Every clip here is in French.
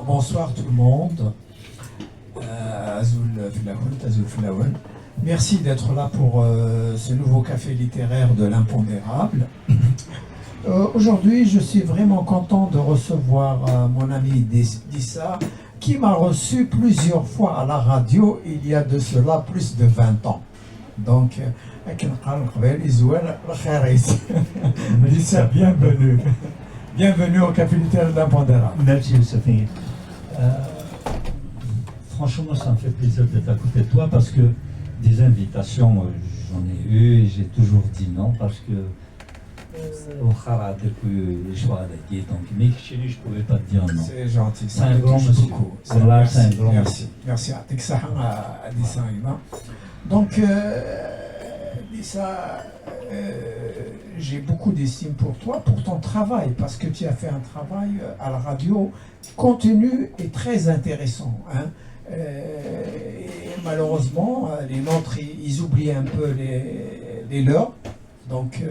Bonsoir tout le monde. Azoul Filaoul, Azoul Filaoul. Merci d'être là pour ce nouveau café littéraire de l'impondérable. Aujourd'hui, je suis vraiment content de recevoir mon ami Dissa, qui m'a reçu plusieurs fois à la radio il y a de cela plus de 20 ans. Donc, Dissa, bienvenue. Bienvenue au café littéraire de l'impondérable. Merci, Sophie. Franchement, ça me fait plaisir d'être à côté de toi parce que des invitations, j'en ai eu et j'ai toujours dit non parce que mais chez lui, je ne pouvais pas te dire non. C'est gentil, c'est un grand monsieur. Voilà, c'est un grand merci. Merci à Dissa Ima. Donc, Dissa, j'ai beaucoup d'estime pour toi, pour ton travail, parce que tu as fait un travail à la radio continu et très intéressant. Hein. Et malheureusement, les nôtres, ils oublient un peu les leurs. Donc,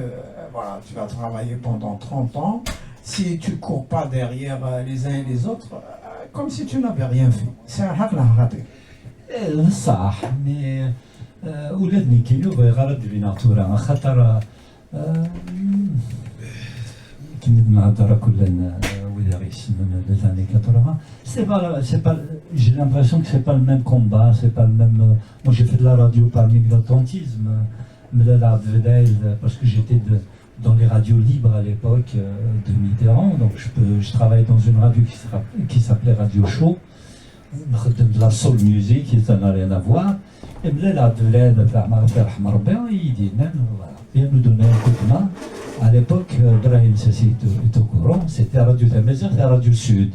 voilà, tu vas travailler pendant 30 ans. Si tu ne cours pas derrière les uns et les autres, comme si tu n'avais rien fait. C'est un haq raté. صح مي ولادني كيلو غير دي ناتورا خاطر كي نهضر كلنا وداريس من les années 80 c'est pas j'ai l'impression que c'est pas le même combat, c'est pas le même moi j'ai fait de la radio par militantisme parce que j'étais dans les radios libres à l'époque de Mitterrand, donc je travaillais dans une radio qui s'appelait Radio Show, de la soul music, ça n'a rien à voir. Et là, il dit, viens nous donner un coup de main. À l'époque, Brahim Sassi est au courant, c'était Radio Tamazight, c'était Radio Sud.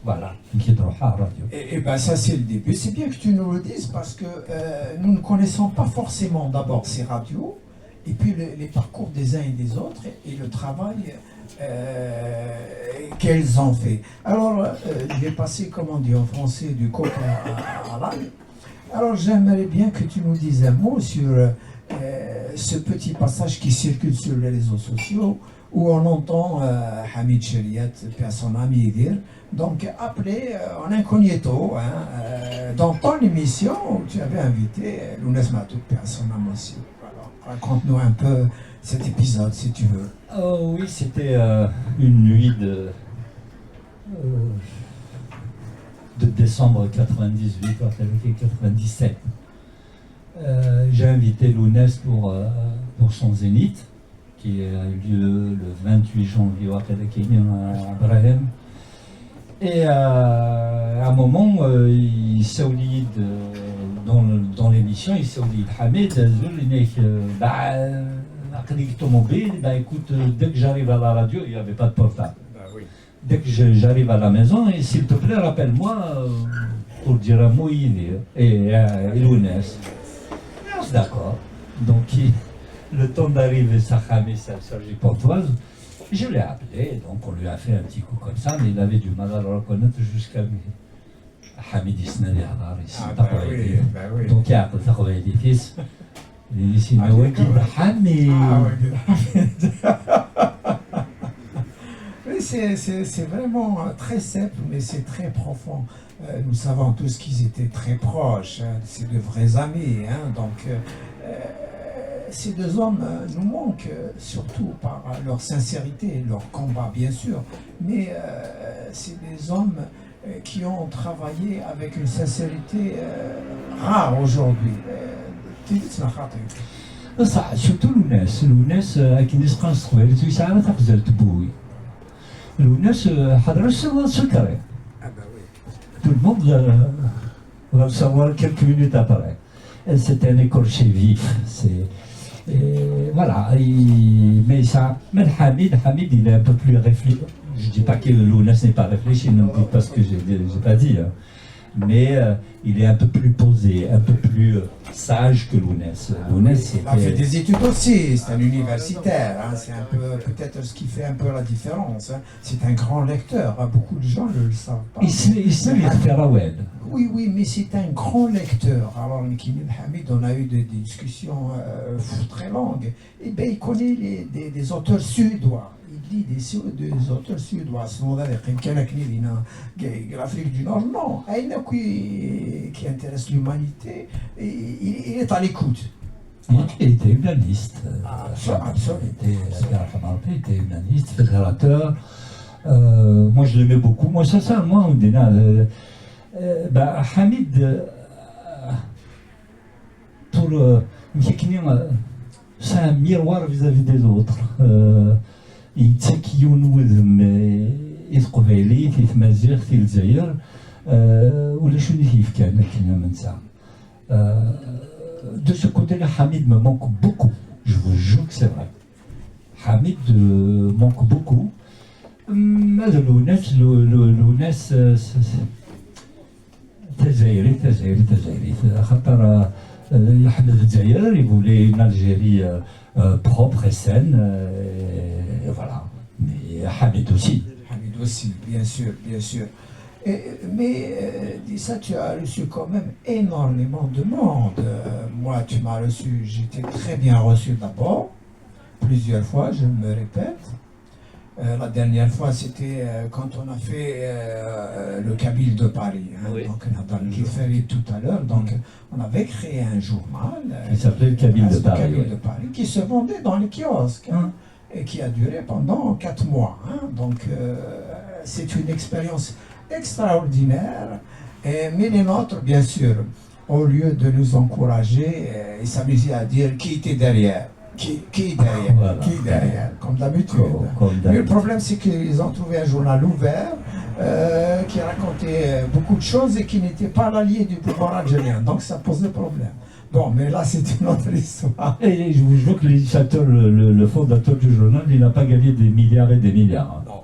Voilà, qui est radio. Et bien ça c'est le début. C'est bien que tu nous le dises parce que nous ne connaissons pas forcément d'abord ces radios et puis les parcours des uns et des autres et le travail qu'elles ont fait. Alors je vais passer, comme on dit en français, du coq à l'âne. Alors j'aimerais bien que tu nous dises un mot sur ce petit passage qui circule sur les réseaux sociaux où on entend Hamid Cheriat, son ami, dire, donc appelé en incognito, hein, dans ton émission où tu avais invité Lounès Matouk, son ami aussi. Alors, raconte-nous un peu cet épisode si tu veux. Oh oui, c'était une nuit de décembre 98, 97. J'ai invité Lounès pour son zénith, qui a eu lieu le 28 janvier à Brahim. Et à un moment, il s'oublie dans l'émission, il s'oublie de Hamid, automobile, écoute, dès que j'arrive à la radio, il n'y avait pas de portable. Dès que j'arrive à la maison, et s'il te plaît, rappelle-moi pour dire un mot, et Lounès. D'accord. Donc, le temps d'arriver à Khamis, à Sergi Pontoise, je l'ai appelé, donc on lui a fait un petit coup comme ça, mais il avait du mal à le reconnaître jusqu'à lui. Hamid Isnadi Hadar, ici, donc il y a un travail d'édifice. Il dit, c'est Hamid. C'est vraiment très simple, mais c'est très profond. Nous savons tous qu'ils étaient très proches, hein, c'est de vrais amis. Hein, donc, ces deux hommes nous manquent surtout par leur sincérité, leur combat bien sûr, mais c'est des hommes qui ont travaillé avec une sincérité rare aujourd'hui. Surtout Lounès, qui ne se construit, il s'est arrêté à faire bouille. Lounès, secret. Tout le monde va le savoir quelques minutes après. C'était un écorché vif. Voilà. Mais ça, même Hamid, il est un peu plus réfléchi. Je ne dis pas que Lounès n'est pas réfléchi, non plus parce que je n'ai pas dit. Hein. Mais il est un peu plus posé, un peu plus sage que Lounès. Lounès, il a fait des études aussi, c'est un universitaire, hein, c'est un peu peut-être ce qui fait un peu la différence. Hein. C'est un grand lecteur, hein, beaucoup de gens ne le savent pas. Il sait lire Farawed. Oui, mais c'est un grand lecteur. Alors, Hamid, on a eu des discussions très longues. Et bien, il connaît des auteurs suédois. Il des auteurs suédois, l'Afrique du Nord, non. Il y en a qui intéresse l'humanité, il est à l'écoute. Il était humaniste. Absolument. Il était humaniste, fédérateur. Moi, je l'aimais beaucoup. Moi, sincèrement, Hamid, c'est un miroir vis-à-vis des autres. يتسكيون وذم يثقف عليه في تمازيغ في الجزائر ولا شنو كيف كان من ساعة. De ce côté-là, Hamid me manque beaucoup. Je vous jure que c'est vrai. Hamid manque beaucoup. هذا الوناس تجزائري خاطر يحمد الجزائر يقول une Algérie propre et saine, et voilà. Mais Hamid aussi. Hamid aussi, bien sûr, bien sûr. Mais dis ça, tu as reçu quand même énormément de monde. Moi, tu m'as reçu, j'étais très bien reçu d'abord, plusieurs fois, je me répète. La dernière fois, c'était quand on a fait le Kabyle de Paris. Hein, oui. Donc, dans le Kifari tout à l'heure, donc on avait créé un journal qui s'appelait le Kabyle de Paris, Kabyle de Paris, qui se vendait dans les kiosques hein, et qui a duré pendant 4 mois. Hein, donc, c'est une expérience extraordinaire. Mais les nôtres, bien sûr, au lieu de nous encourager, ils s'amusaient à dire qui était derrière. Qui derrière, voilà. Qui derrière, comme d'habitude. Mais le problème, c'est qu'ils ont trouvé un journal ouvert qui racontait beaucoup de choses et qui n'était pas l'allié du pouvoir algérien. Donc ça posait problème. Bon, mais là, c'est une autre histoire. Et je vous jure que l'éditeur, le fondateur du journal, il n'a pas gagné des milliards et des milliards. Non.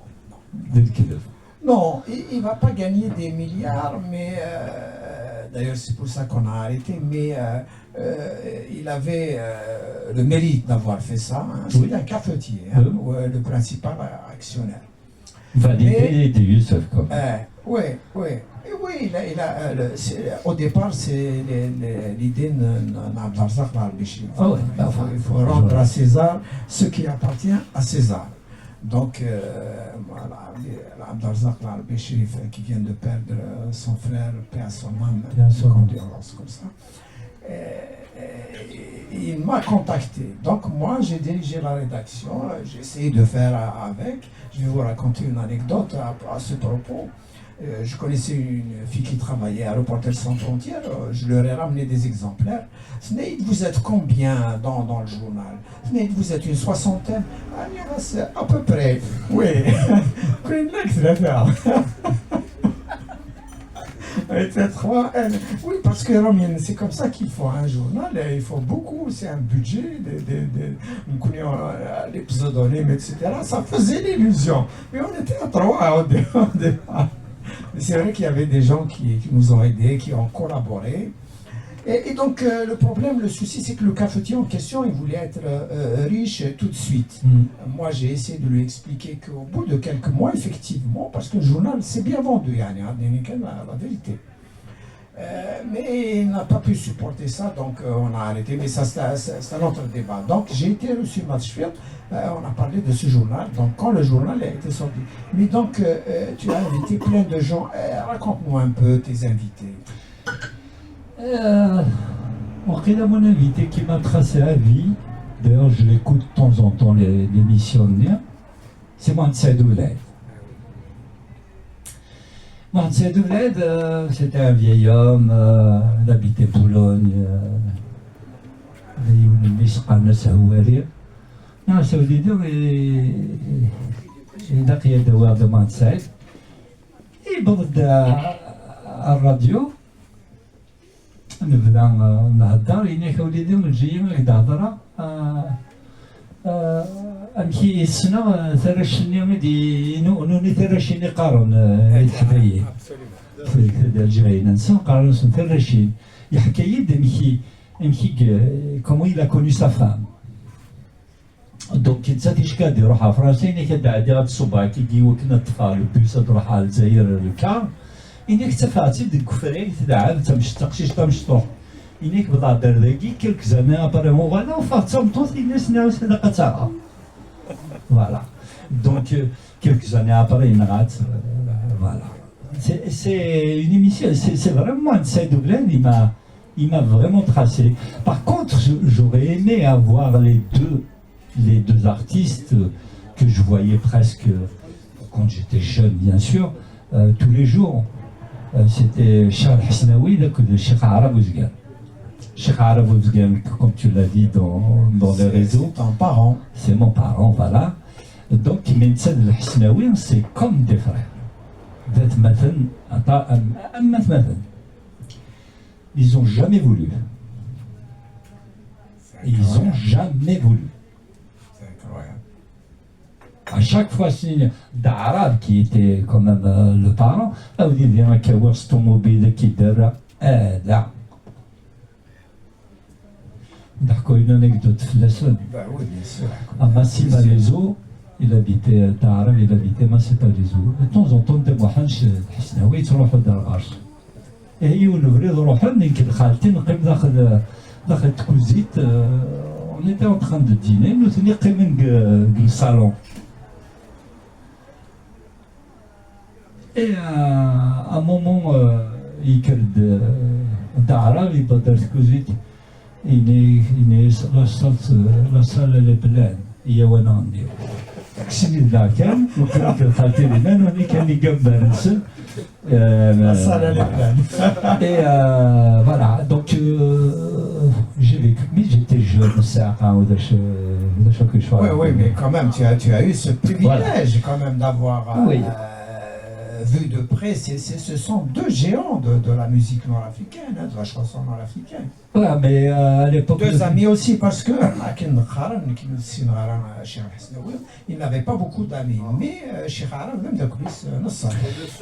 Non, il ne va pas gagner des milliards, mais d'ailleurs, c'est pour ça qu'on a arrêté. Mais il avait le mérite d'avoir fait ça. Hein. Oui. C'est un cafetier, hein, le principal actionnaire. Validé de Youssef, comme oui. Au départ, c'est l'idée d'Abdarzak al-Béchir. Il faut rendre à César ce qui appartient à César. Donc, voilà, Abdarzak al-Béchir qui vient de perdre son frère, paix à son âme, comme ça. Il m'a contacté. Donc moi, j'ai dirigé la rédaction, j'ai essayé de faire avec. Je vais vous raconter une anecdote à ce propos. Je connaissais une fille qui travaillait à Reporters sans frontières, je leur ai ramené des exemplaires. Sneid, vous êtes combien dans le journal? Sneid, vous êtes une soixantaine? À peu près, oui. Oui, parce que c'est comme ça qu'il faut un journal, il faut beaucoup, c'est un budget, les pseudonymes, etc. Ça faisait l'illusion. Mais on était à 3 au départ. C'est vrai qu'il y avait des gens qui nous ont aidés, qui ont collaboré. Et donc, le problème, le souci, c'est que le cafetier en question, il voulait être riche tout de suite. Moi, j'ai essayé de lui expliquer qu'au bout de quelques mois, effectivement, parce que le journal, c'est bien vendu, la vérité. Mais il n'a pas pu supporter ça, donc on a arrêté. Mais ça, c'est un autre débat. Donc, j'ai été reçu à Matsfield, on a parlé de ce journal, donc quand le journal a été sorti. Mais donc, tu as invité plein de gens. Raconte-nous un peu tes invités. Mon invité qui m'a tracé à vie, d'ailleurs je l'écoute de temps en temps l'émission, c'est Mohamed Saïd Ouled. Mohamed Saïd Ouled, c'était un vieil homme, il habitait Boulogne, il نبدا نهضر هناك وليدي ونجي هكذا هضره امشي السنه ثرشني مدي نوني ثرشني قارن الحبايب في الجزائر نسون قارن ثرشين يحكي يد مشي كومو il a connu sa femme دونك تساتيش كادي يروح على فرنسا هناك بعد غاد الصباح كي وكنا الطفال البيسه تروح على الجزائر الكار إنك تفاتي ديك كفري تدعم تمشي تقشيش تمشطوح إنك بضع درداكي كلك زمان أبرمو غانا وفات تمطوط الناس ناوس هذا قتاها فوالا Donc, quelques années après, il rate. Voilà. C'est une émission, c'est vraiment un side il m'a vraiment tracé. Par contre, j'aurais aimé avoir les deux artistes que je voyais presque quand j'étais jeune, bien sûr, tous les jours. C'était Charles Hasnaoui de Cheikh Arab Ouzgan. Cheikh Arab Ouzgan, comme tu l'as dit dans les réseaux. C'est ton parent. C'est mon parent, voilà. Donc, Mensad Hasnaoui, c'est comme des frères. Ils n'ont jamais voulu. Ils n'ont jamais voulu. C'est incroyable. À chaque fois, c'est d'Arabe qui était quand même le parent. Là, vous dites, il y a un kawas automobile qui dira, là. D'accord, une anecdote de la sonne. Ben oui, bien sûr. À Massy Malaiso, il habitait d'Arabe, il habitait Massy Malaiso. De temps en temps, des mohanch, Hasnaoui, ils sont dans l'arche. Et ils ont ouvert le rohan, et qu'ils khaltin, dans la cuisine, on était en train de dîner, nous étions dans le salon. Et à un moment, il y a d'Arabe, il y a de la cuisine. La salle elle est pleine. Il y a un an. C'est là كان وكان خالتي لنا وني كان يقبل نسل. La salle elle est pleine. Et voilà, donc j'ai vécu, mais j'étais jeune, ça, quelque chose. Oui, mais quand même, tu as eu ce privilège quand même d'avoir vu de près. Ce sont deux géants de la musique nord-africaine, de la chanson nord-africaine. Ouais, mais à l'époque. Deux amis aussi, parce que il n'avait pas beaucoup d'amis. Mais Cheikh Haram, même d'Akoulis,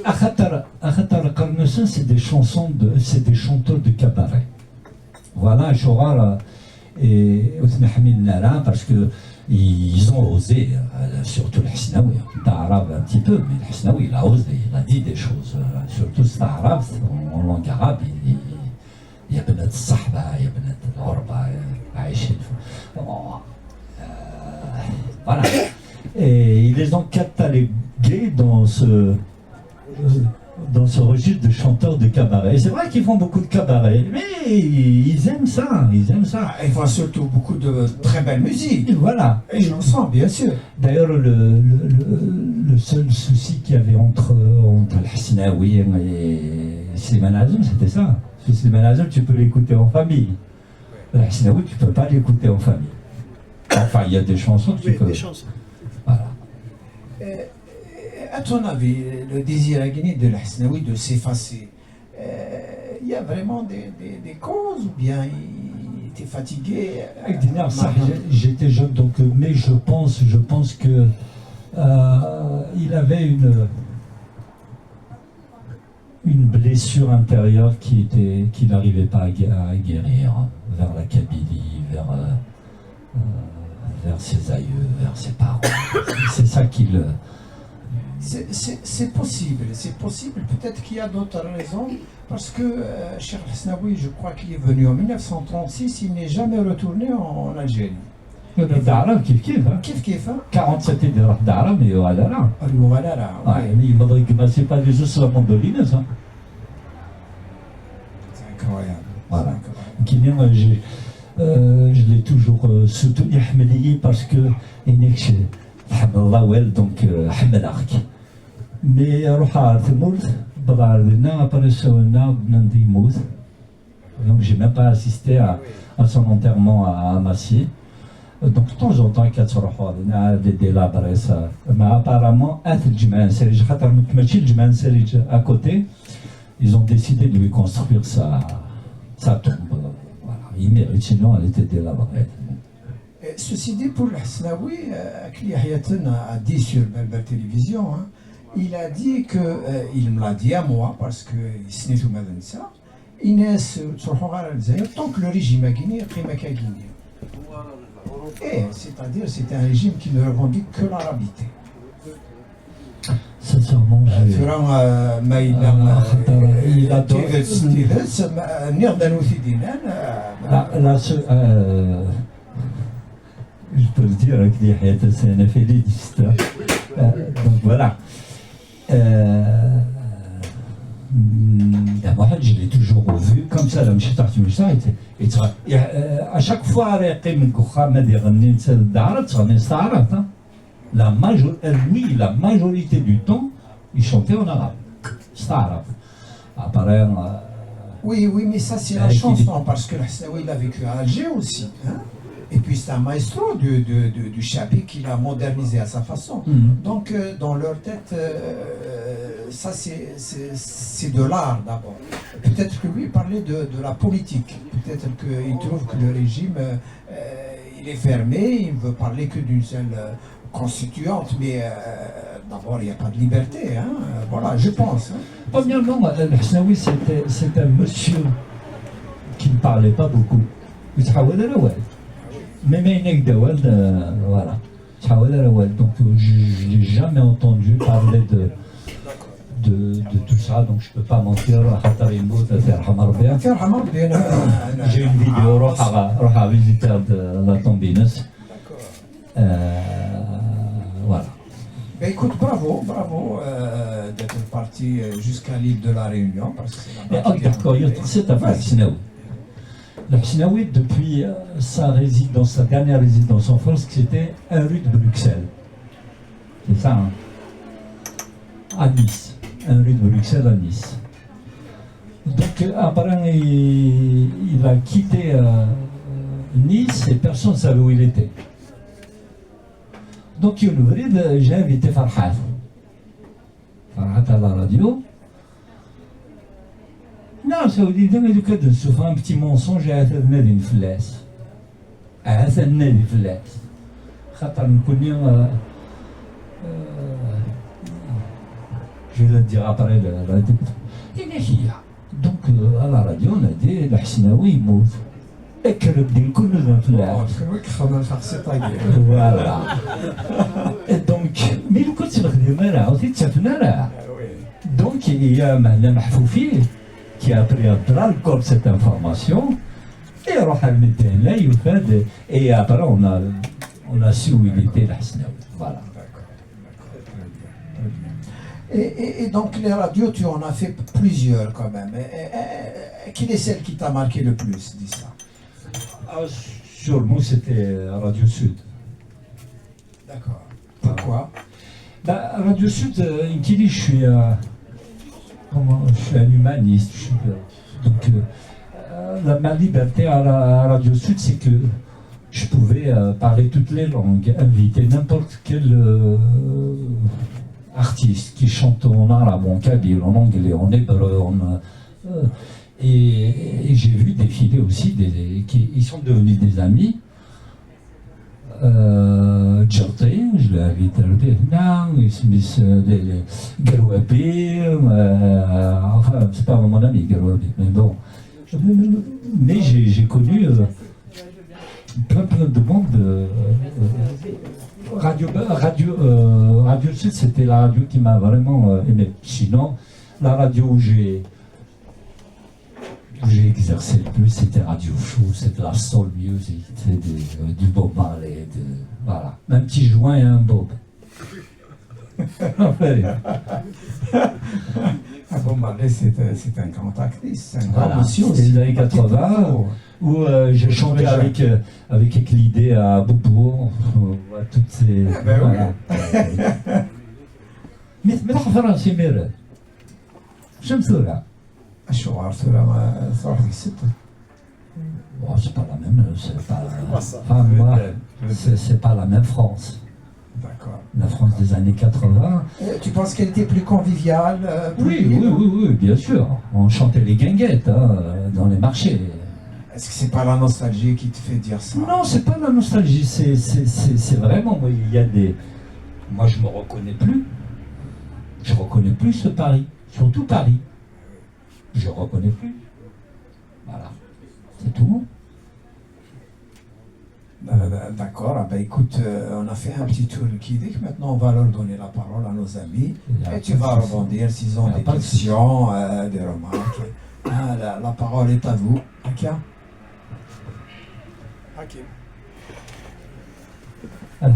Akhatar Karnoussen, c'est des chanteurs de cabaret. Voilà, Chourar et Othni Hamid Nara, parce que ils ont osé, surtout le Hasnaoui, d'arabe un petit peu, mais le Hasnaoui, il a osé, il a dit des choses, surtout cet arabe, en langue arabe, il y a بنات الصحبة, il y a بنات الغربة, عايشين. Voilà. Et ils les ont catalogués dans ce registre de chanteurs de cabaret. C'est vrai qu'ils font beaucoup de cabaret, mais ils aiment ça, Ils font surtout beaucoup de très belle musique. Voilà. Et chansons, bien sûr. D'ailleurs, le seul souci qu'il y avait entre le Hasnaoui et Slimane Azoum, c'était ça. Parce que Slimane Azoum, tu peux l'écouter en famille. Le Hasnaoui, tu ne peux pas l'écouter en famille. Enfin, il y a des chansons que tu peux. Des chansons. Voilà. À ton avis, le désir agni de l'Hasnaoui de s'effacer, il y a vraiment des causes ou bien il était fatigué J'étais jeune, donc, mais je pense que il avait une blessure intérieure qu'il n'arrivait pas à guérir vers la Kabylie, vers ses aïeux, vers ses parents. C'est ça qu'il... C'est possible, peut-être qu'il y a d'autres raisons, parce que Cheikh Hasnaoui, je crois qu'il est venu en 1936, il n'est jamais retourné en Algérie. d'Arab, كيف 47 idées d'Arab, mais voilà là. Voilà là. Il m'a dit que c'est pas des os à la mandoline, ça. C'est incroyable. Voilà. Je l'ai toujours soutenu Ahmedi parce que donc Ahmed Ark. Mais donc j'ai même pas assisté à son enterrement à Massier. Donc de temps en temps il y a des délabres, mais apparemment à côté, ils ont décidé de lui construire sa tombe. Voilà. Il mérite, sinon elle était délabrée. Ceci dit, pour l'Hasnaoui, Akli Hayatan a dit sur Belbel Télévision, il a dit que, il me l'a dit à moi, parce que ce n'est tout ça, Inès, tant que le régime a Guinée, Primaka Guinée. Et c'est-à-dire, c'est un régime qui ne revendique que l'arabité. Sincèrement, je peux le dire, avec des c'est un effet Donc voilà. D'abord, je l'ai toujours vu comme ça, là, مشيت تحت المجتمع à chaque fois رايقي من كوخام هذه غني تعرفت غني استعرضت oui, la majorité du temps, ils chantaient en arabe. استعرض. Après, oui, mais ça c'est la chanson, parce que il a vécu à Alger aussi. Hein? Et puis c'est un maestro du chapitre qu'il a modernisé à sa façon. Donc dans leur tête, ça c'est de l'art d'abord. Peut-être que lui parlait de la politique. Peut-être qu'il trouve que le régime il est fermé, il ne veut parler que d'une seule constituante, mais d'abord il n'y a pas de liberté. Hein? Voilà, je pense. Hein? Premièrement, Al-Husnaoui c'est un monsieur qui ne parlait pas beaucoup. Mais voilà. Donc je n'ai jamais entendu parler de tout ça, donc je ne peux pas mentir. J'ai une vidéo, roha visiter de la Tombinus. Voilà. Ben écoute, bravo d'être parti jusqu'à l'île de la Réunion. Parce que d'accord, c'est un fascinant. Le Husnaoui, depuis sa dernière résidence en France, c'était 1 rue de Bruxelles. C'est ça, hein? À Nice. 1 rue de Bruxelles à Nice. Donc, après, il a quitté Nice et personne ne savait où il était. Donc, j'ai invité Farhat. Farhat à la radio. Non, ça veut dire que tu fais un petit mensonge à Nadi Flas. À Nadi Flas. Je vais le dire après la radio. Donc, à la radio, on a dit le Husnaoui il mout. Et que le dit que nous Flas. Voilà. Et donc, mais le coup, c'est là. Donc, il y a Mahna Mahfoufi qui a pris à bras le corps cette information et et après on a su où il était l'Husnaoui. Voilà. Et donc les radios, tu en as fait plusieurs quand même. Quelle est celle qui t'a marqué le plus, dis ça? Sûrement c'était Radio Sud. D'accord. Pourquoi? Radio Sud, je suis un humaniste. Donc, ma liberté à la Radio Sud, c'est que je pouvais parler toutes les langues, inviter n'importe quel artiste qui chante en arabe, en kabyle, en anglais, en hébreu. Et j'ai vu défiler aussi ils sont devenus des amis. Djartin, je l'ai invité à l'Irlande, il se met Garouabi, enfin, c'est pas mon ami Garouabi, mais bon. Mais j'ai connu plein de monde. Radio Sud, c'était la radio qui m'a vraiment aimé. Sinon, la radio où j'ai exercé le plus, c'était Radio Show, c'était la soul music, c'était du Bob Marley, voilà. Un petit joint et un Bob. Bob Marley, c'est un grand actrice, un grand voilà, monsieur c'était aussi. les années 80, où j'ai chanté avec Eclidé à Bobo, toutes ces... Ben oui. Mais فرنسي مير شمسورة. الشعار ترى صراحة الست. Bon, c'est pas la même, c'est pas la même France. D'accord. La France des années 80. Tu penses qu'elle était plus conviviale plus Oui, bien sûr. On chantait les guinguettes dans les marchés. Est-ce que c'est pas la nostalgie qui te fait dire ça? Non, c'est pas la nostalgie, c'est vraiment, il y a des... Moi, je me reconnais plus. Je reconnais plus ce Paris, surtout Paris. Je reconnais plus. Voilà, c'est tout. D'accord, ben écoute, on a fait un petit tour qui dit que maintenant on va leur donner la parole à nos amis et tu vas rebondir s'ils ont des questions, des remarques. La parole est à vous. Akia. Ok. Le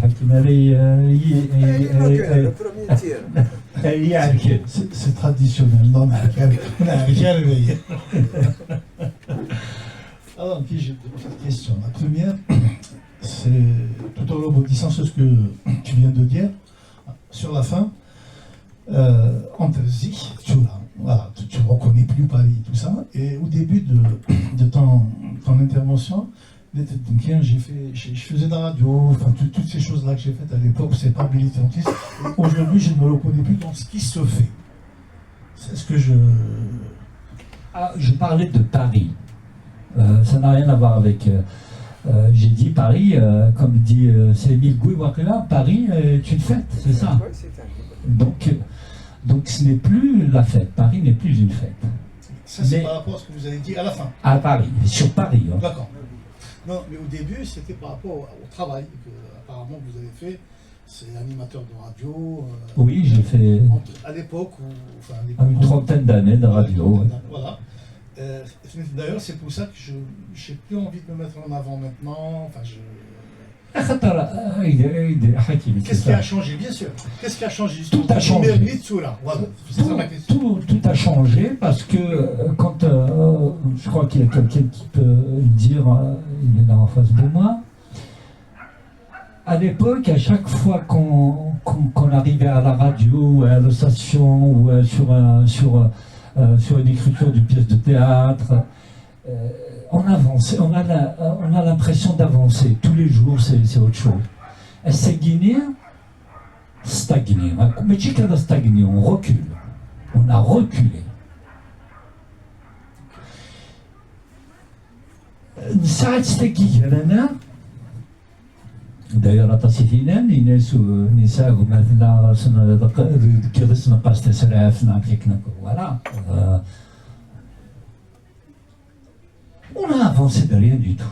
premier tir. C'est traditionnel. Non, alors, puis j'ai deux petites questions. La première, c'est tout en rebondissant sur ce que tu viens de dire, sur la fin, entre Zik, voilà, tu ne reconnais plus Paris, tout ça, et au début de ton intervention, je faisais de la radio, enfin, toutes ces choses-là que j'ai faites à l'époque, c'est pas militantiste. Aujourd'hui, je ne me reconnais plus dans ce qui se fait. C'est ce que je... Ah, je parlais de Paris. Ça n'a rien à voir avec... j'ai dit Paris, comme dit c'est Émile Gouy-Wakela, Paris est une fête, c'est ça. Donc ce n'est plus la fête, Paris n'est plus une fête. Ça c'est par rapport à ce que vous avez dit à la fin. À Paris, sur Paris. Hein. D'accord. Non, mais au début, c'était par rapport au travail que apparemment vous avez fait. C'est animateur de radio. Oui, j'ai fait... À l'époque où... Enfin, une trentaine d'années de radio. Voilà. D'ailleurs, c'est pour ça que je n'ai plus envie de me mettre en avant maintenant. Enfin, Qu'est-ce qui a changé, bien sûr? Qu'est-ce qui a changé? Tout a changé. Voilà, c'est ça ma question. Tout a changé parce que quand je crois qu'il y a quelqu'un qui peut le dire, il est là en face de moi. À l'époque, à chaque fois qu'on arrivait à la radio, à la station ou sur une écriture d'une pièce de théâtre, on avançait, on a l'impression d'avancer. Tous les jours, c'est autre chose. Et stagner, mais stagner, on recule. On a reculé. D'ailleurs, à Tassifinen, Inès ou Nissa, ou maintenant, voilà. On a avancé de rien du tout.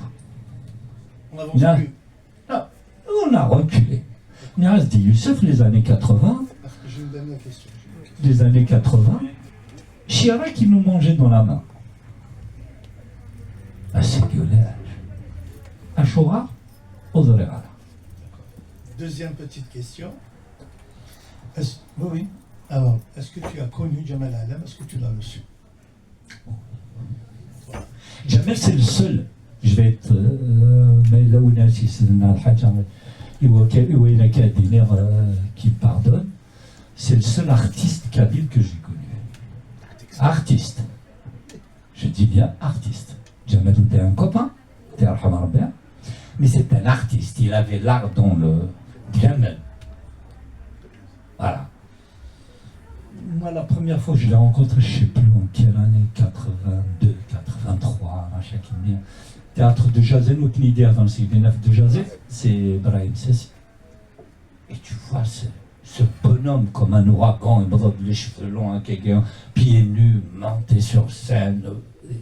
On avance plus. Non, on a reculé. Niaz dit Youssef, les années 80. J'ai une dernière question. Les années 80, Chirac qui nous mangeait dans la main. À Séguelage. À Chora, aux Oréala. Deuxième petite question. Oui. Alors, est-ce que tu as connu Jamal Alam? Est-ce que tu l'as reçu? Jamel, c'est le seul. Je vais être. Mais là où il y a qui pardonne, c'est le seul artiste kabyle que j'ai connu. Artiste. Je dis bien artiste. Jamel était un copain, mais c'est un artiste. Il avait l'art dans le Jamel. Voilà. Moi, la première fois que je l'ai rencontré, je ne sais plus en quelle année, 82, 83, à chaque année. Théâtre de Jazé, nous qui dans le cycle de Jazé, c'est Brahim Sessi. Et tu vois ce bonhomme comme un ouragan, il brode les cheveux longs, quelqu'un, pieds nus, monté sur scène.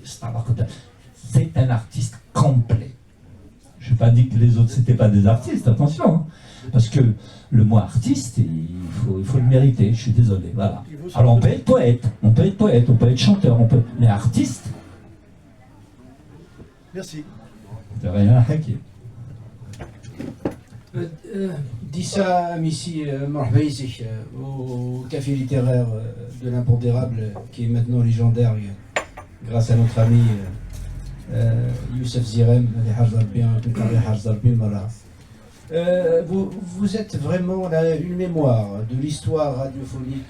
C'est un artiste complet. Je n'ai pas dit que les autres, c'était pas des artistes, attention. Hein. Parce que le mot artiste, il faut le mériter, je suis désolé. Voilà. Alors on peut être poète, on peut être chanteur, mais artiste. Merci. De rien, Hakim. Dissam ici, marhaba ici, au café littéraire de l'impondérable, qui est maintenant légendaire grâce à notre ami Youssef Zirem, vous êtes vraiment une mémoire de l'histoire radiophonique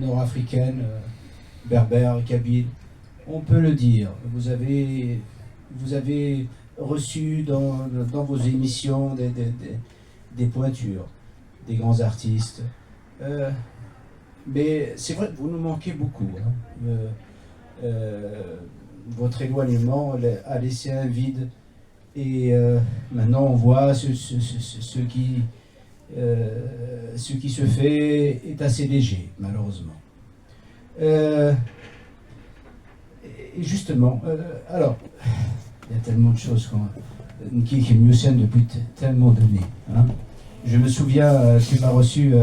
nord-africaine, berbère, kabyle. On peut le dire. Vous avez reçu dans vos émissions des pointures, des grands artistes. Mais c'est vrai que vous nous manquez beaucoup. Hein. Votre éloignement a laissé un vide. Et maintenant, on voit ce qui se fait est assez léger, malheureusement. Et justement, alors, il y a tellement de choses qui me tiennent depuis tellement d'années. Hein. Je me souviens, tu m'as reçu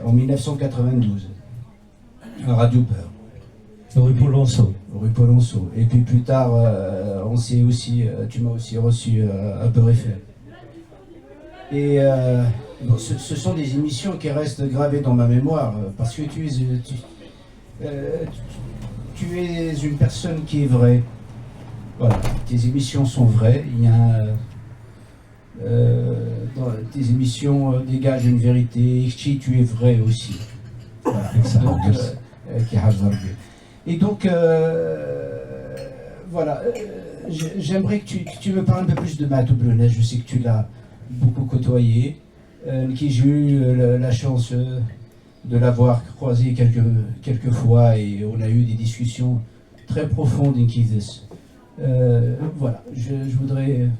en 1992 à Radio Peur. Rue Polonceau. Rue Polonceau. Et puis plus tard, on s'est aussi, tu m'as aussi reçu à Beurre Eiffel. Et bon, ce sont des émissions qui restent gravées dans ma mémoire parce que tu es une personne qui est vraie. Voilà, tes émissions sont vraies. Il y a dans tes émissions dégagent une vérité. Ichti, tu es vrai aussi. Voilà. Donc, et donc, voilà, j'aimerais que tu me parles un peu plus de Mahtoub Lounes. Je sais que tu l'as beaucoup côtoyé, qui j'ai eu la chance de l'avoir croisé quelques fois et on a eu des discussions très profondes in Kizes. Voilà, je voudrais...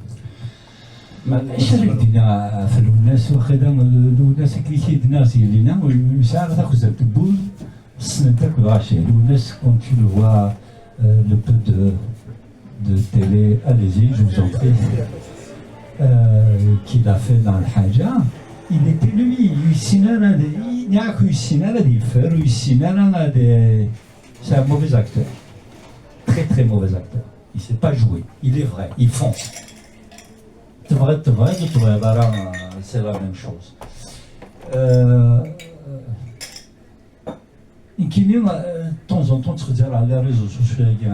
شارك دينا في الوناس وخدم الوناس كليشي الناس لينا وساعات تاخذ التبول السنة تاك غاشي الوناس quand tu le vois le peu de télé allez-y je vous en prie qu'il a fait dans الحاجة il était lui يسينا ياكو يسينا لا يفر يسينا لا c'est un mauvais acteur très très mauvais acteur il sait pas jouer il est vrai il fonce c'est la même chose. De temps en temps, tu regardes les réseaux sociaux, il y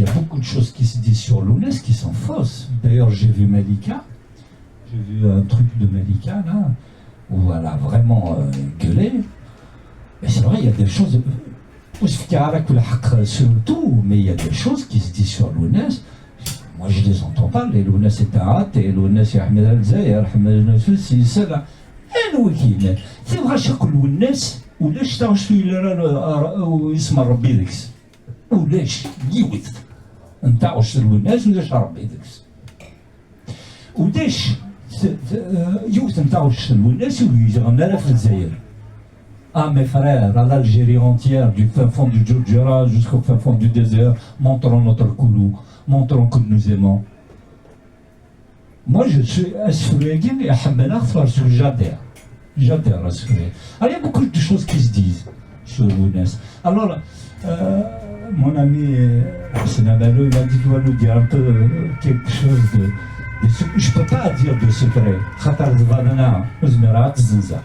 a beaucoup de choses qui se disent sur Lounes qui sont fausses. D'ailleurs, j'ai vu Malika, j'ai vu un truc de Malika là, où elle a vraiment gueulé. Et c'est vrai, il y a des choses, surtout, mais il y a des choses qui se disent sur Lounes. Moi, je ne les entends pas. Les Lounes, c'est un athée. Lounes, c'est Ahmed Al-Zahir, Ahmed Al-Fulsi, c'est là. Et nous, c'est vrai que Lounes, ou les ch'tachouis, ils sont rabbi d'ex. Ou les ch'tachouis, انتعوش الوناس ولا ربي ديكس. وداش يوث نتعوش الوناس ويجرنا في الجزائر. Ah mes frères, à l'Algérie entière, du fin fond du Djoudjara jusqu'au fin fond du désert, montrons notre koulou, montrons que nous aimons. Moi je suis assourégin et Ahmed parce que j'adhère. J'adhère à ce Alors il y a beaucoup de choses qui se disent sur Lounès. Alors, mon ami Hassan Abalo, il a dit qu'il va nous dire un peu quelque chose de je ne peux pas dire de secret. Khatar Zvadana, Uzmerat Zinza.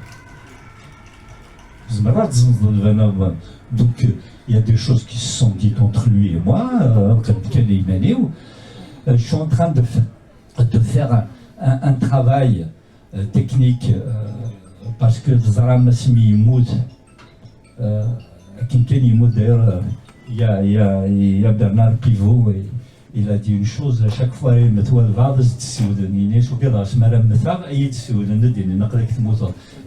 Donc il y a des choses qui se sont dites entre lui et moi. Je suis en train de faire un travail technique parce que Zaram Masmi Moud, d'ailleurs, il y a Bernard Pivot et il a dit une chose à chaque fois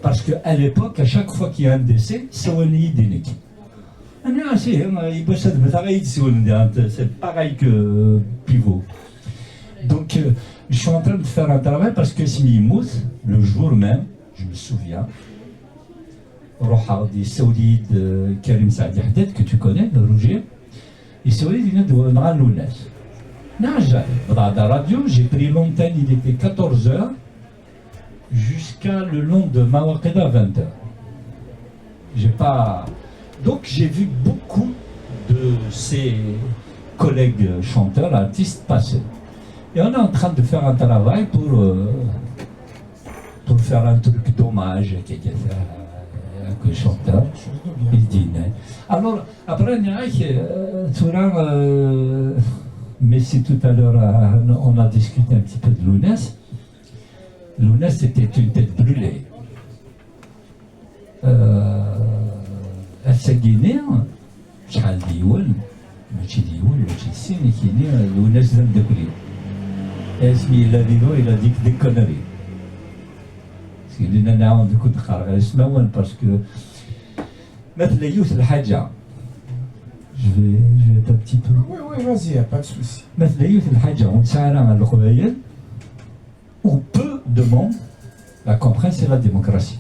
parce qu'à l'époque, à chaque fois qu'il y a un décès, c'est pareil que Pivot. Donc je suis en train de faire un travail parce que Smimouth, le jour même, je me souviens, Rohadi Saoudi de Karim Saadi Haddad, que tu connais, de Rougier, et Saoudi vient de Lounes. Dans la radio, j'ai pris l'antenne, il était 14h jusqu'à le long de Mawakeda 20h. Donc j'ai vu beaucoup de ces collègues chanteurs, artistes passer. Et on est en train de faire un travail pour faire un truc d'hommage à quelqu'un chanteur. Alors, après, mais si tout à l'heure on a discuté un petit peu de Lounès, Lounès était une tête brûlée. السجينين شحال ديول ماشي سين كيني Lounès دم دبري اسمي لا ديرو الى ديك دي كونري سي لينا نعاود كنت قارع اسماون باسكو مثل يوث الحاجه Je vais être un petit peu. Oui, vas-y, il n'y a pas de souci. Où peu de monde la comprennent, c'est la démocratie.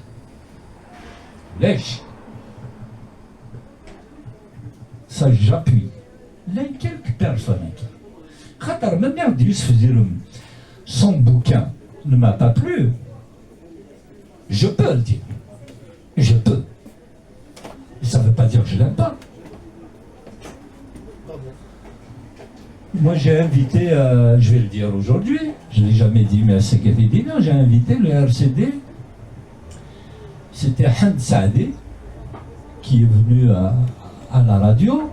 Lèche. Ça, j'appuie. Il y a quelques personnes qui. Khatar, même bien son bouquin ne m'a pas plu. Je peux le dire. Je peux. Et ça ne veut pas dire que je ne l'aime pas. moi j'ai invité, je vais le dire aujourd'hui, je ne l'ai jamais dit, mais à Sekefidina, j'ai invité le RCD. C'était Hand Saadi qui est venu à la radio,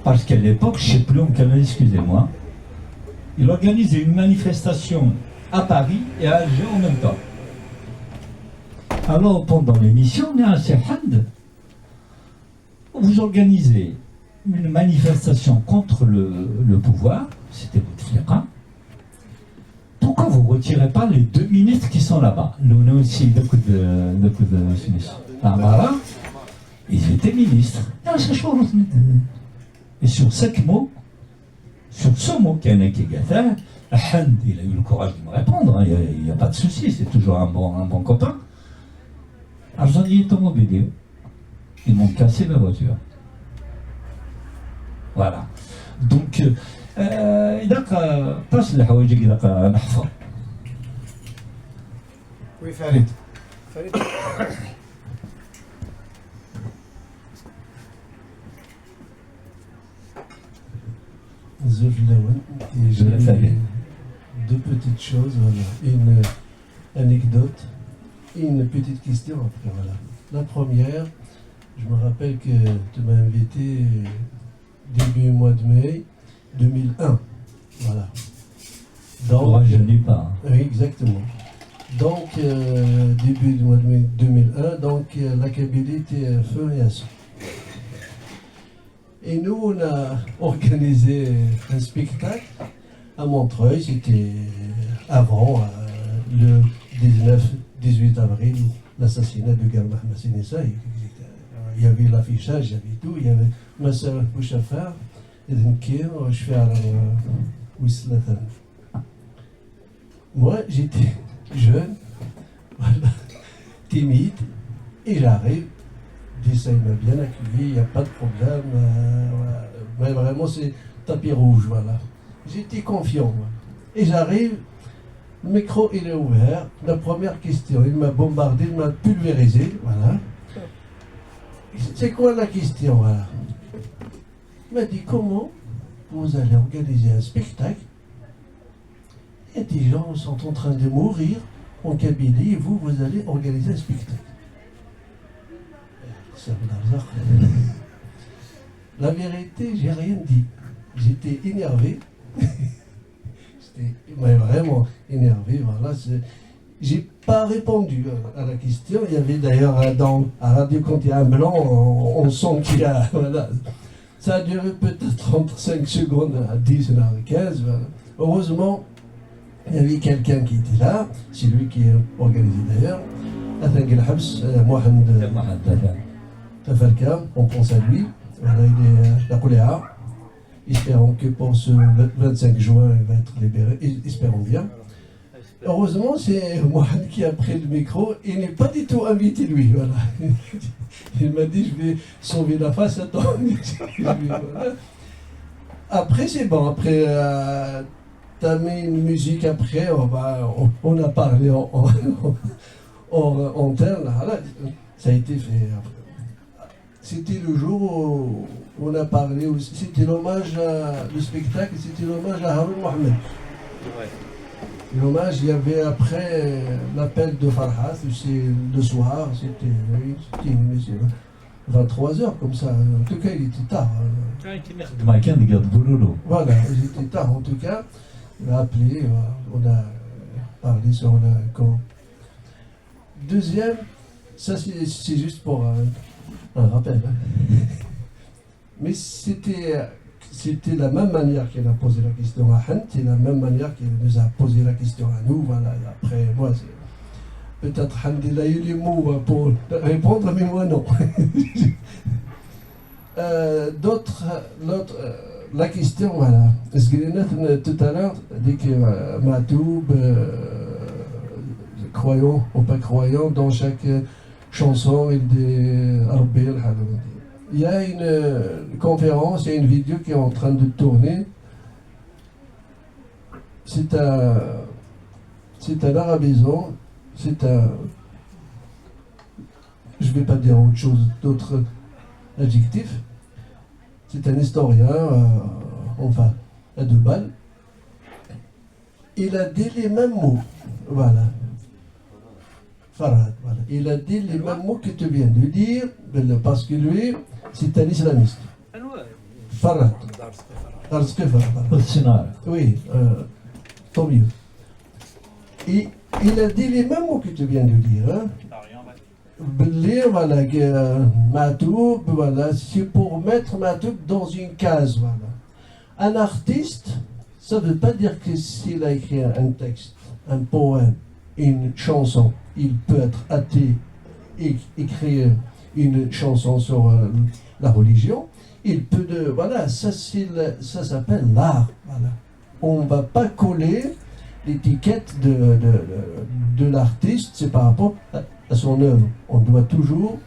parce qu'à l'époque, je ne sais plus, excusez-moi, il organisait une manifestation à Paris et à Alger en même temps. Alors pendant l'émission, on est à Hand, vous organisez une manifestation contre le pouvoir, c'était Bouteflika. Pourquoi vous ne retirez pas les 2 ministres qui sont là-bas? On a aussi Amara, ils étaient ministres. Et sur 7 mots, sur ce mot qu'il y en a qui est Hand, il a eu le courage de me répondre, il n'y a pas de souci, c'est toujours un bon copain. Arzani est en vidéo. Ils m'ont cassé ma voiture. Voilà. Donc, passe le حوايجك إذا نحفظ. Oui, Farid. Farid. J'ai deux petites choses, voilà. Une anecdote et une petite question après, voilà. La première, je me rappelle que tu m'as invité début mois de mai 2001, voilà. Donc, je n'ai pas. Oui, exactement. Donc, début du mois de mai 2001, donc la Kabylie était feu et à sang. Et nous, on a organisé un spectacle à Montreuil, c'était avant le 18 avril, l'assassinat de Garba Massinissa. Il y avait l'affichage, il y avait tout, il y avait Massa Bouchafar, et Denkir, je fais à Wislatan. Moi, j'étais jeune, voilà, timide, et j'arrive. Ça, il m'a bien accueilli, il n'y a pas de problème. Voilà. Mais vraiment, c'est tapis rouge, voilà. J'étais confiant. Voilà. Et j'arrive, le micro, il est ouvert. La première question, il m'a bombardé, il m'a pulvérisé, voilà. C'est quoi la question, voilà? Il m'a dit, comment vous allez organiser un spectacle? Il y a des gens qui sont en train de mourir en Kabylie, et vous allez organiser un spectacle. La vérité, j'ai rien dit. J'étais énervé. J'étais vraiment énervé. Voilà. J'ai pas répondu à la question. Il y avait d'ailleurs dans à Radio quand il y a un blanc, on sent qu'il y a. Voilà. Ça a duré peut-être 35 secondes à 10 à 15. Voilà. Heureusement, il y avait quelqu'un qui était là. C'est lui qui a organisé d'ailleurs. Mohamed. Tafalka, on pense à lui, voilà, il est la Coléa. Espérons que pour ce 25 juin, il va être libéré, espérons bien. Heureusement, c'est Mohamed qui a pris le micro, il n'est pas du tout invité lui, voilà. Il m'a dit, je vais sauver la face, attends. Voilà. Après, c'est bon, après, t'as mis une musique après, on a parlé en interne, voilà. Ça a été fait après. C'était le jour où on a parlé aussi. C'était l'hommage du spectacle, c'était l'hommage à Haroun Mohamed. Ouais. L'hommage, il y avait après l'appel de Farhat, c'est le soir, c'était 23h comme ça. En tout cas, il était tard. Voilà, il était tard en tout cas. Il a appelé, on a parlé sur le camp. Deuxième, ça c'est juste pour un rappel. Mais c'était la même manière qu'elle a posé la question à Hand, c'est la même manière qu'elle nous a posé la question à nous. Voilà. Et après, moi, peut-être Hand, il a eu les mots pour répondre, mais moi non. La question, voilà. Est-ce que tout à l'heure, dit que Matoub, croyant ou pas croyant, dans chaque chanson, il dit Rabbi al-Haloum. Il y a une conférence, il y a une vidéo qui est en train de tourner. C'est un arabisant, je ne vais pas dire autre chose, d'autres adjectifs. C'est un historien, enfin, à 2 balles. Il a dit les mêmes mots. Voilà. Farhad, voilà. Il a dit les mêmes mots que tu viens de dire, parce que lui, c'est un islamiste. Farhad. Oui, tant mieux. Et il a dit les mêmes mots que tu viens de dire. Hein. Voilà, Matoub, voilà, c'est pour mettre Matoub dans une case. Voilà. Un artiste, ça ne veut pas dire que s'il a écrit un texte, un poème, une chanson, il peut être athée et écrire une chanson sur la religion. Il peut voilà, ça s'appelle l'art. Voilà. On ne va pas coller l'étiquette de l'artiste, c'est par rapport à son œuvre. On doit toujours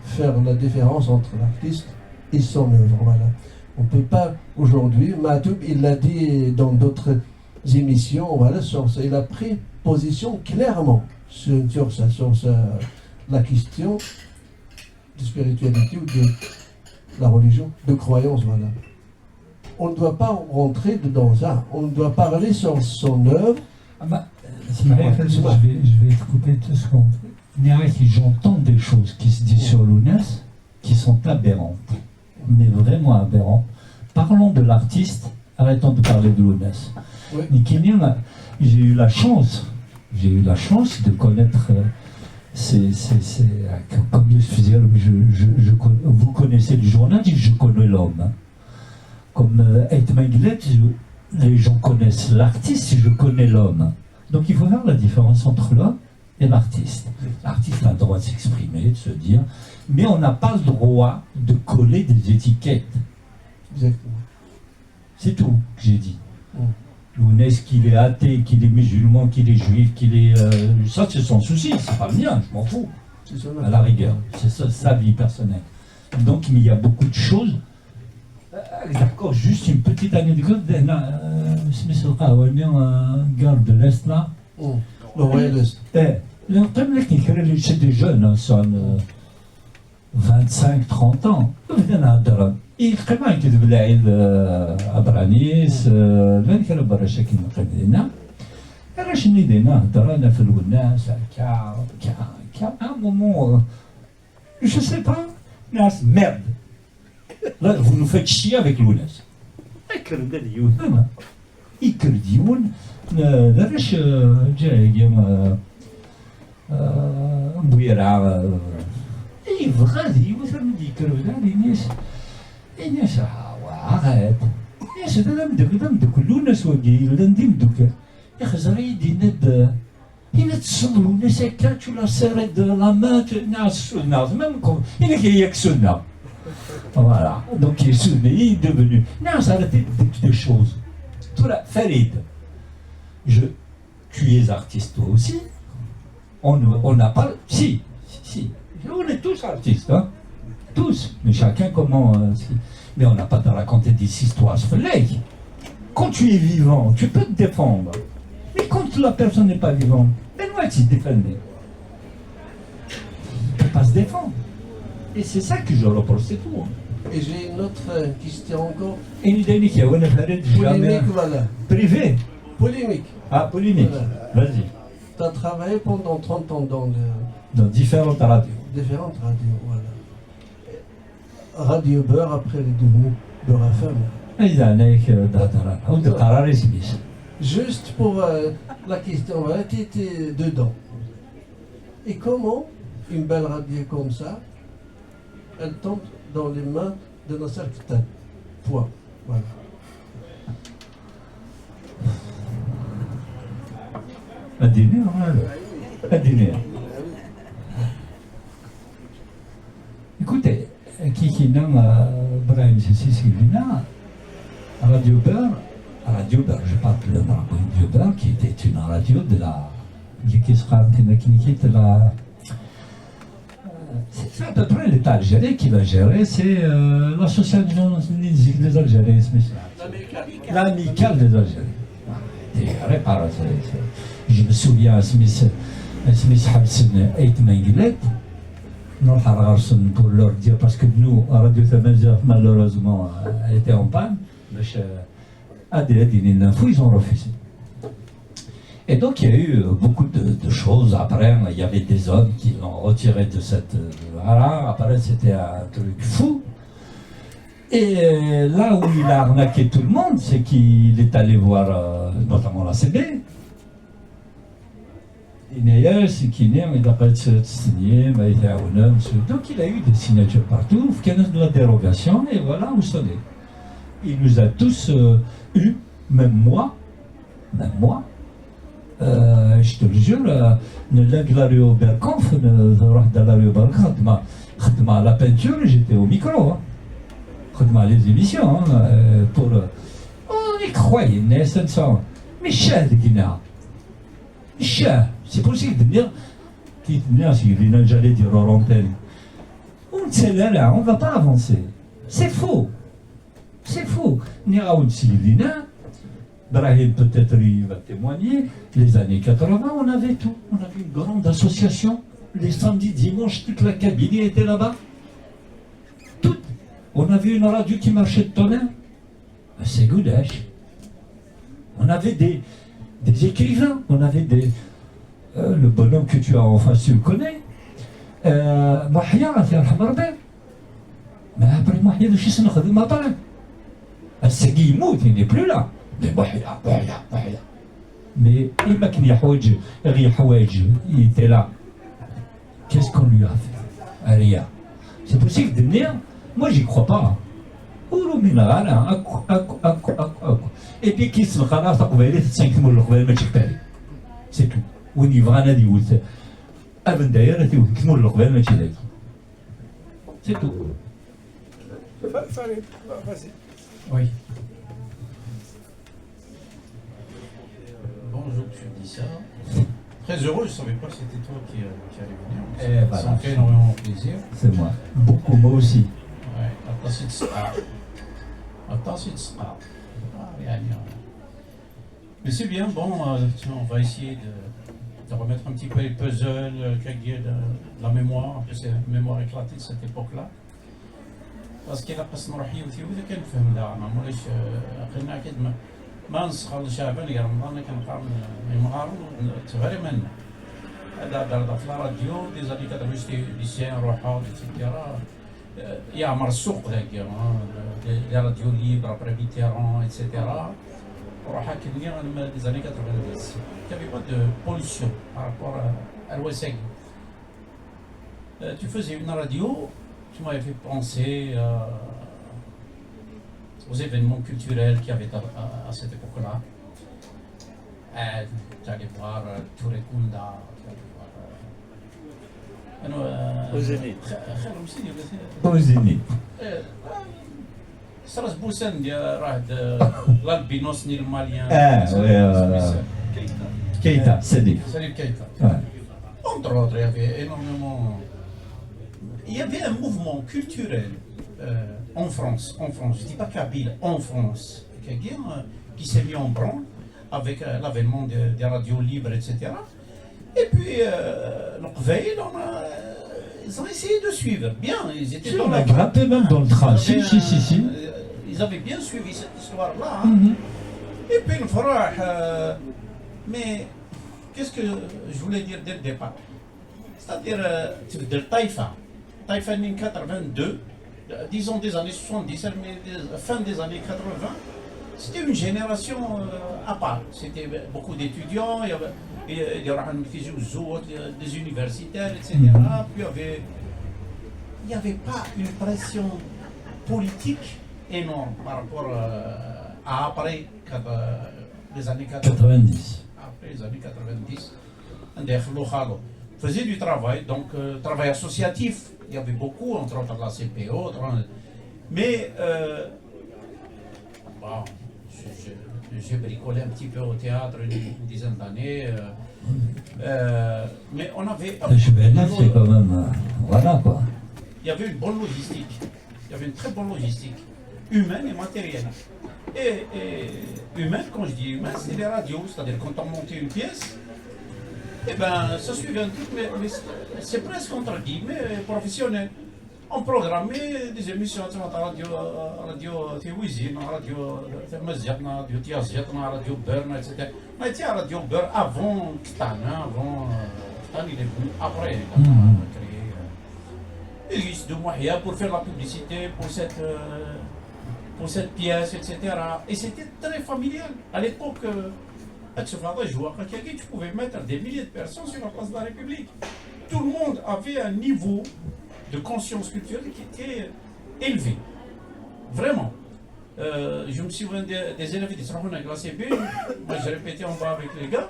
faire la différence entre l'artiste et son œuvre. Voilà. On ne peut pas aujourd'hui, Matoub, il l'a dit dans d'autres émissions, voilà, il a pris position clairement sur la question de spiritualité ou de la religion, de croyance. Voilà. On ne doit pas rentrer dans ça, on doit parler sur son œuvre. Ah bah, je vais te couper 2 secondes. J'entends des choses qui se disent sur Lounès qui sont aberrantes, mais vraiment aberrantes. Parlons de l'artiste, arrêtons de parler de Lounès. Oui. J'ai eu la chance de connaître comme je faisais, vous connaissez le journal, je connais l'homme. Hein. Comme Aït Maïglet, les gens connaissent l'artiste, je connais l'homme. Donc il faut faire la différence entre l'homme et l'artiste. L'artiste a le droit de s'exprimer, de se dire, mais on n'a pas le droit de coller des étiquettes. Exactement. C'est tout que j'ai dit. Lounès, qu'il est athée, qu'il est musulman, qu'il est juif, qu'il est... ça, c'est son souci, c'est pas le mien, je m'en fous. À la rigueur, c'est ça, sa vie personnelle. Donc, il y a beaucoup de choses. D'accord, juste une petite anecdote. Smith gare de l'Est, là. L'Est. C'est des jeunes, hein, sont 25-30 ans. كما يكذب العيد أبرانيس لان كانوا برا شاكين مقابلين راه شنو دينا هضرنا في الوناس كا un moment je sais pas ناس merde là vous nous faites chier avec l'ounas يكرد اليوم يكرد يون داش جاي كيما مبيرع غادي مثلا يكرد هذه الناس الناس عاد الناس هذا مدوك الناس واقيل ندي مدوك يا خزري دينا هنا تصلوا الناس هكا ولا سرد لا مات ناس même comme il y a que ça voilà donc il est devenu ناس arrêtez des choses toi Farid tu es artiste toi aussi on n'a pas si on est tous artistes hein tous, mais chacun comment... mais on n'a pas à raconter des histoires. Quand tu es vivant, tu peux te défendre. Mais quand la personne n'est pas vivante, elle doit se défendre. Elle ne peut pas se défendre. Et c'est ça que je reproche, c'est tout. Et j'ai une autre question encore. Polémique, voilà. Privé. Polémique. Ah, polémique. Voilà. Vas-y. Tu as travaillé pendant 30 ans dans différentes radios. Différentes radios, voilà. Radio Beurre, après elle est devenue Beurre FM. Juste pour la question, voilà, tu étais dedans. Et comment une belle radio comme ça, elle tombe dans les mains de Nasser Ktan? Point. Voilà. Écoutez, Kikina Brahim Sissilina, Radio Beurre, je parle de Radio Beurre, qui était une radio de la. C'est à peu près l'État algérien qui l'a géré, c'est l'association des Algériens, l'amicale des Algériens. Je me souviens, Smith Habsen Ait Maïglet. نروح على غرسن pour leur dire parce que nous à Radio Tamazight malheureusement était en panne باش l'info, ils ont refusé. Et donc il y a eu beaucoup de choses. Après, il y avait des hommes qui l'ont retiré de cette... voilà, après c'était un truc fou. Et là où il a arnaqué tout le monde, c'est qu'il est allé voir notamment la CB. Donc il a eu des signatures partout, il y a de la dérogation, et voilà où ça est. Il nous a tous eu, même moi, je te le jure, نلاقي لا ريو بيركونف نروح لا ريو برك خدمة على la peinture, j'étais au micro, خدمة les émissions, pour... On y croyait, mais cher de Guinée. Cher, c'est possible de dire, j'allais dire en antenne, on ne va pas avancer. C'est faux. C'est faux. Brahim peut-être il va témoigner, les années 80, on avait tout. On avait une grande association. Les samedis, dimanches, toute la cabine était là-bas. Toute. On avait une radio qui marchait de tonnerre. C'est Goudache. On avait des écrivains, on avait des... le bonhomme que tu as en face, tu le connais. Mahia, mais après Mahia, je sais pas, il m'a parlé. Segui Mout, il n'est plus là. Mais Mahia. Mais il était là. Qu'est-ce qu'on lui a fait? Rien. C'est possible de venir? Moi, j'y crois pas. Et puis, qui se rend c'est tout. On y va, on a dit, avant d'ailleurs, c'est tout. Oui. Bonjour, je dis ça. Très heureux, je ne savais pas que c'était toi qui allais venir. Ça me fait énormément plaisir. C'est moi. Beaucoup, moi aussi. Ouais, mais c'est bien, bon, on va essayer de remettre un petit peu les puzzles, de la mémoire, un peu cette mémoire éclatée de cette époque-là. Parce qu'il a pas ce مرحي وثيوي كان فهم لا ما مولاش قلنا كده ما نسخر الشعب اللي رمضان كان قام يمغارو تفري منا هذا درد في الراديو دي زاني 80 lycéens روحوا etc. يعمر السوق ذاك لي راديو ليبر ابري فيتيران etc. روحها كنيا des années 90. Il n'y avait pas de pollution par rapport à l'OSEG. Tu faisais une radio, tu m'avais fait penser aux événements culturels qu'il y avait à cette époque-là. Tu allais voir Touré Kunda, tu allais voir... Au Zénith. Au Zénith. Strasbourg, l'albinos ni le malien. Keita, Sadik Keita. Entre autres, il y avait énormément... Il y avait un mouvement culturel en France, je ne dis pas kabyle, en France, qui s'est mis en branle avec l'avènement des radios libres, etc. Et puis, ils ont essayé de suivre. Bien, ils étaient dans la grappé même dans le train. Si. Ils avaient bien suivi cette histoire-là. Hein. Et puis, le farah, mais qu'est-ce que je voulais dire dès le départ? C'est-à-dire, de Taïfa. Taïfa en 82, disons des années 70, mais fin des années 80, c'était une génération à part. C'était beaucoup d'étudiants, il y avait des universitaires, etc. Puis il n'y avait pas une pression politique énorme par rapport à après les années 90. Après les années 90, on faisait du travail, donc travail associatif. Il y avait beaucoup, entre autres la CPO, mais bon, j'ai bricolé un petit peu au théâtre une dizaine d'années, mais on avait... c'est quand même... voilà quoi. Il y avait une bonne logistique, il y avait une très bonne logistique, humaine et matérielle. Et humaine, quand je dis humaine, c'est les radios, c'est-à-dire quand on montait une pièce, eh ben, ça suivait un truc, mais c'est presque entre guillemets professionnel. on programmait des émissions à radio télévision, radio Mazziatna, radio Tiaziatna, radio Bern, etc. On était à radio Bern avant Ktan, il est venu après, il a créé Iris de Mouahia pour faire la publicité pour cette pièce, etc. Et c'était très familial. À l'époque, tu pouvais mettre des milliers de personnes sur la place de la République. Tout le monde avait un niveau de conscience culturelle qui était élevé. Vraiment. Je me souviens des élèves qui se rencontrent avec la CP. Moi, j'ai répété en bas avec les gars.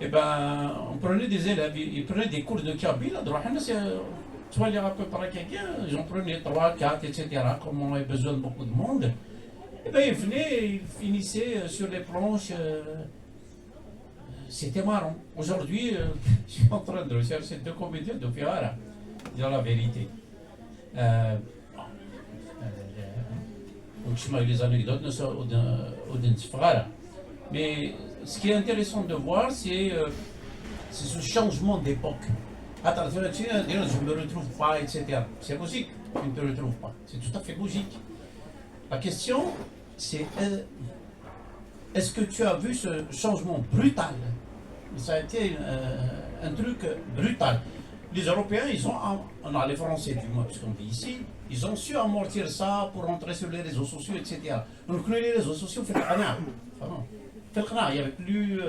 Et ben, on prenait des élèves, ils prenaient des cours de Kabyle. Soit il y a à peu près quelqu'un, j'en prenais 3, 4, etc. Comme on avait besoin de beaucoup de monde. Et ben, ils venaient, ils finissaient sur les planches. C'était marrant. Aujourd'hui, je suis en train de rechercher 2 comédiens de Ferrara, dire la vérité. Donc, je les anecdotes ne sont pas. Mais ce qui est intéressant de voir, c'est ce changement d'époque. Attends, je ne me retrouve pas, etc. C'est logique, tu ne te retrouves pas. C'est tout à fait logique. La question, c'est est-ce que tu as vu ce changement brutal? Ça a été un truc brutal. Les Européens, on a les Français du moins, puisqu'on vit ici, ils ont su amortir ça pour entrer sur les réseaux sociaux, etc. Donc les réseaux sociaux, il n'y avait plus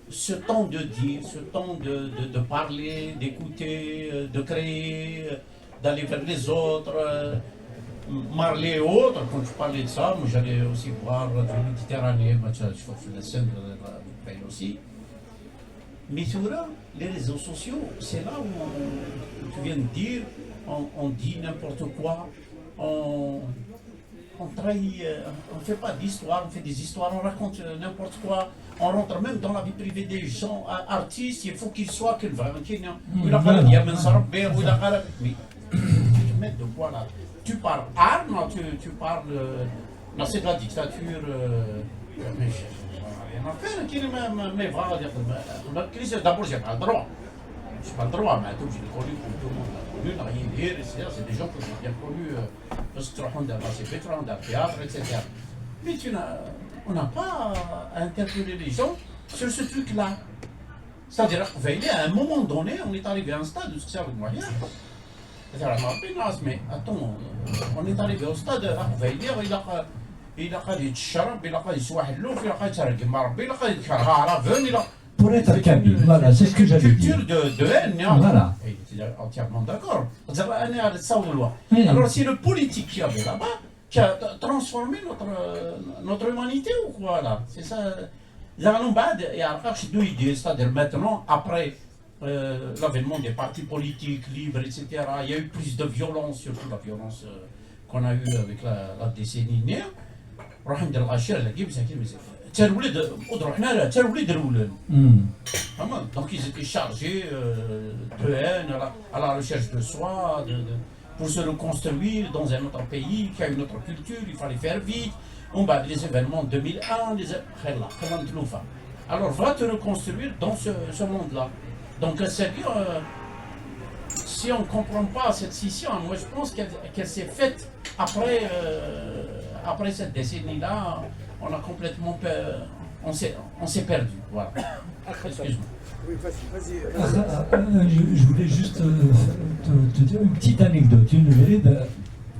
ce temps de dire, ce temps de parler, d'écouter, de créer, d'aller vers les autres. Marley et autres, quand je parlais de ça, moi j'allais aussi voir la Méditerranée, je fais la scène de l'Ukraine aussi. Mais tu vois, les réseaux sociaux, c'est là où tu viens de dire, on dit n'importe quoi, on trahit, on ne fait pas d'histoire, on fait des histoires, on raconte n'importe quoi, on rentre même dans la vie privée des gens, artistes, il faut qu'ils soient qu'ils mais de quoi là? Tu parles armes, tu parles. Non, c'est de la dictature. Mais rien à faire. Qui d'abord, j'ai pas le droit. Je n'ai pas le droit, mais tout, je l'ai connu comme tout le monde l'a connu, n'a rien dire. C'est des gens que j'ai bien connus. Parce que tu racontes dans la CP, tu racontes dans le théâtre, etc. Mais on n'a pas à interpeller les gens sur ce truc-là. C'est-à-dire, à un moment donné, on est arrivé à un stade où c'est avec moyen. Mais attends, on est arrivé au stade, il a dit الشرب, il a dit سواح اللوف, il a dit ترقم ربي, il a dit كرها عرفان, il a pour être kabyle, voilà, c'est ce que j'avais dit. Culture de haine, voilà. Il est entièrement d'accord. Alors c'est le politique qui avait là-bas qui a transformé notre humanité ou quoi là? C'est ça. C'est-à-dire maintenant, après l'avènement des partis politiques libres, etc., il y a eu plus de violence, surtout la violence qu'on a eue avec la décennie dernière. Donc ils étaient chargés de haine, à la recherche de soi, pour se reconstruire dans un autre pays qui a une autre culture, il fallait faire vite. On bat les événements de 2001, alors va te reconstruire dans ce monde-là. Donc c'est-à-dire, si on ne comprend pas cette scission, moi je pense qu'elle s'est faite après cette décennie-là, on a complètement on s'est perdu. Voilà. Excuse-moi. Oui, vas-y. Je voulais juste te dire une petite anecdote. Une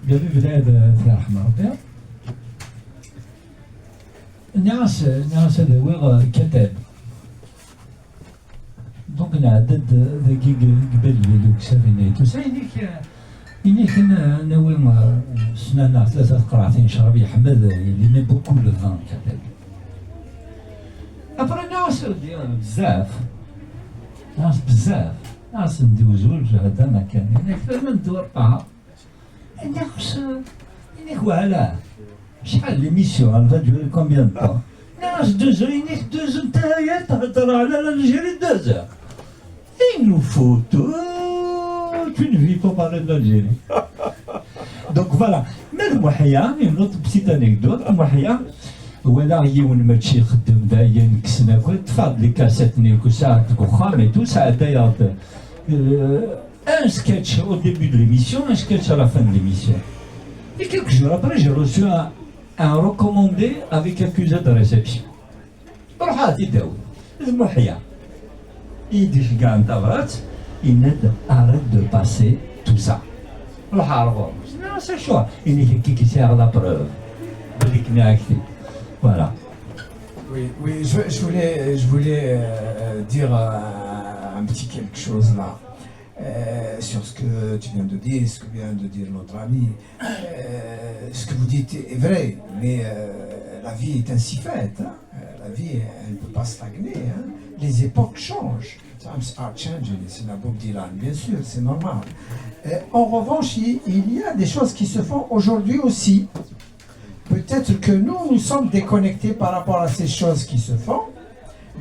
بلاد فيها رحمة ربي. ناس هذا كتاب. دونك نعدد ذاكي قبل دوك سافينيتو إنيك ناوي سنانا 3 قراعتين شرب يحمد اللي مي بوكو لو فان كتاب. أبرا ناس ناس نديو زوج هذا ما كان إنك من نديو 4 إنك وعلاه شحال ليميسيون فا durer combien de temps ناس 2 heures إنك 2 heures نتايا تهضر على l'Algérie 2 heures. Il nous faut toute une vie pour parler de l'Algérie. Donc voilà. Même Mouahia, une autre petite anecdote, Mouahia, ولا يون ماشي خدم داين كسنا كنت تفاض لي كاسيت نيكو ساعات كوخام اي تو ساعات داير ان un sketch au début de l'émission, un sketch à la fin de l'émission. Et quelques jours après, j'ai reçu un recommandé avec accusé de réception. Il dit, il arrête de passer tout ça. Non, c'est chaud. Il dit qui sert la preuve. Voilà. Oui, je voulais dire un petit quelque chose là. Sur ce que tu viens de dire, ce que vient de dire notre ami. Ce que vous dites est vrai, mais la vie est ainsi faite. Hein. La vie, elle ne peut pas stagner. Hein. Les époques changent. Times are changing, c'est la Bob Dylan, bien sûr, c'est normal. En revanche, il y a des choses qui se font aujourd'hui aussi. Peut-être que nous sommes déconnectés par rapport à ces choses qui se font,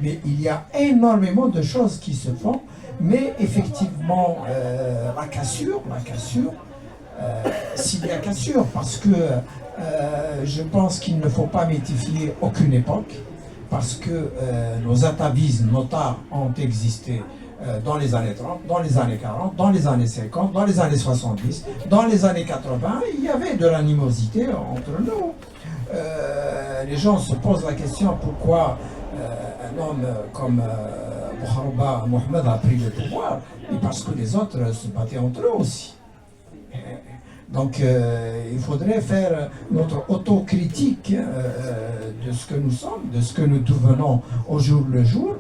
mais il y a énormément de choses qui se font. Mais effectivement, la cassure, s'il y a cassure, parce que je pense qu'il ne faut pas mythifier aucune époque, parce que nos atavismes, nos tares ont existé dans les années 30, dans les années 40, dans les années 50, dans les années 70, dans les années 80, il y avait de l'animosité entre nous. Les gens se posent la question pourquoi un homme comme Bouharouba Mohamed a pris le pouvoir, et parce que les autres se battaient entre eux aussi. Donc il faudrait faire notre autocritique de ce que nous sommes, de ce que nous devenons au jour le jour.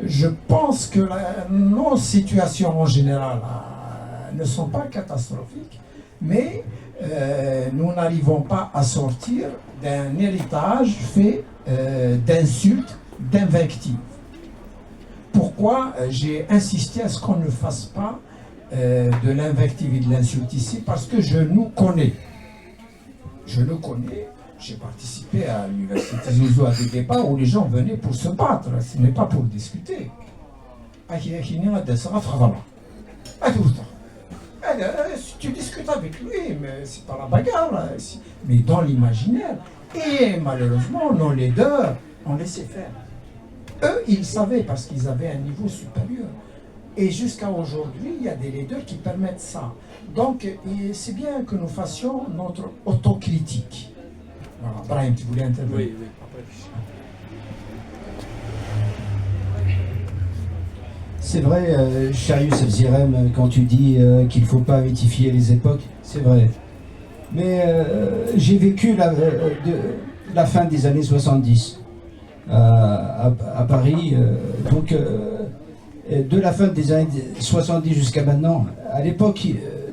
Je pense que nos situations en général ne sont pas catastrophiques, mais nous n'arrivons pas à sortir d'un héritage fait d'insultes, d'invectives. Pourquoi j'ai insisté à ce qu'on ne fasse pas de l'invective et de l'insulte ici? Parce que je nous connais. Je nous connais. J'ai participé à l'université Zouzou à des débats où les gens venaient pour se battre. Ce n'est pas pour discuter. Tu discutes avec lui, mais c'est pas la bagarre. Là. Mais dans l'imaginaire. Et malheureusement, nos leaders ont laissé faire. Eux, ils savaient parce qu'ils avaient un niveau supérieur. Et jusqu'à aujourd'hui, il y a des leaders qui permettent ça. Donc, c'est bien que nous fassions notre autocritique. Voilà. Brahim, tu voulais intervenir? Oui. C'est vrai, cher Youssef Zirem, quand tu dis qu'il ne faut pas mythifier les époques, c'est vrai. Mais j'ai vécu la fin des années 70 à Paris, donc de la fin des années 70 jusqu'à maintenant. À l'époque,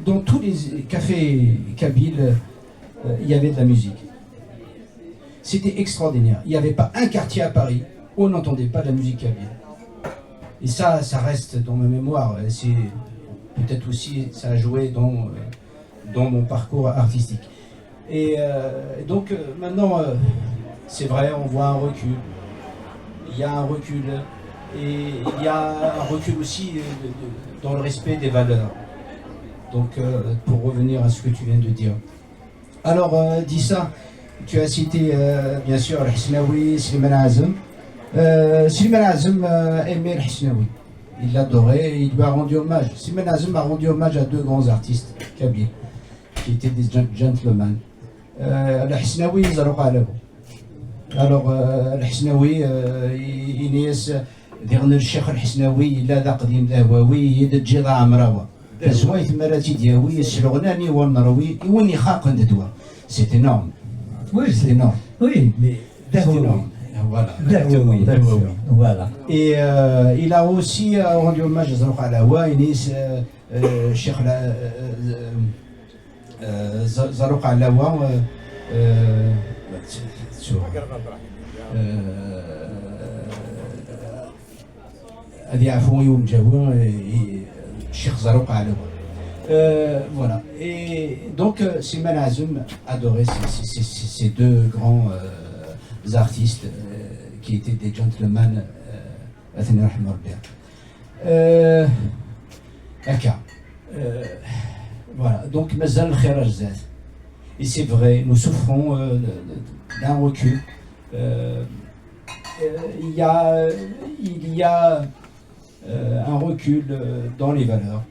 dans tous les cafés kabyles, il y avait de la musique. C'était extraordinaire. Il n'y avait pas un quartier à Paris où on n'entendait pas de la musique kabyle. Et ça reste dans ma mémoire. C'est peut-être aussi, ça a joué dans mon parcours artistique. Et donc maintenant, c'est vrai, on voit un recul. Il y a un recul. Et il y a un recul aussi dans le respect des valeurs. Donc, pour revenir à ce que tu viens de dire. Alors, dis ça, tu as cité bien sûr Al-Hisnaoui, Slimane Azem. Slimane Azem aimait Al-Hisnaoui. Il l'adorait et il lui a rendu hommage. Slimane Azem a rendu hommage à deux grands artistes kabyles, qui étaient des gentlemen. Al-Hisnaoui, Zarouk Alabou. Alors, Al-Hisnaoui, Inès. ديرنا الشيخ الحسناوي لا ذا قديم ذهواوي يد جيضا عمراوي تزويت مراتي دياوي الشلغناني والنروي يوني خاق ندوا سي énorme. Oui, c'est énorme. Oui, mais énorme. Voilà. Et il a aussi rendu hommage à Zarouk Alawa, Inès Cheikh Zarouk Alawa voilà. Et donc Slimane Azem adorait ces deux grands artistes qui étaient des gentlemen. Voilà, donc Mazal Khiraj Zad. Et c'est vrai, nous souffrons d'un recul. Il y a un recul dans les valeurs.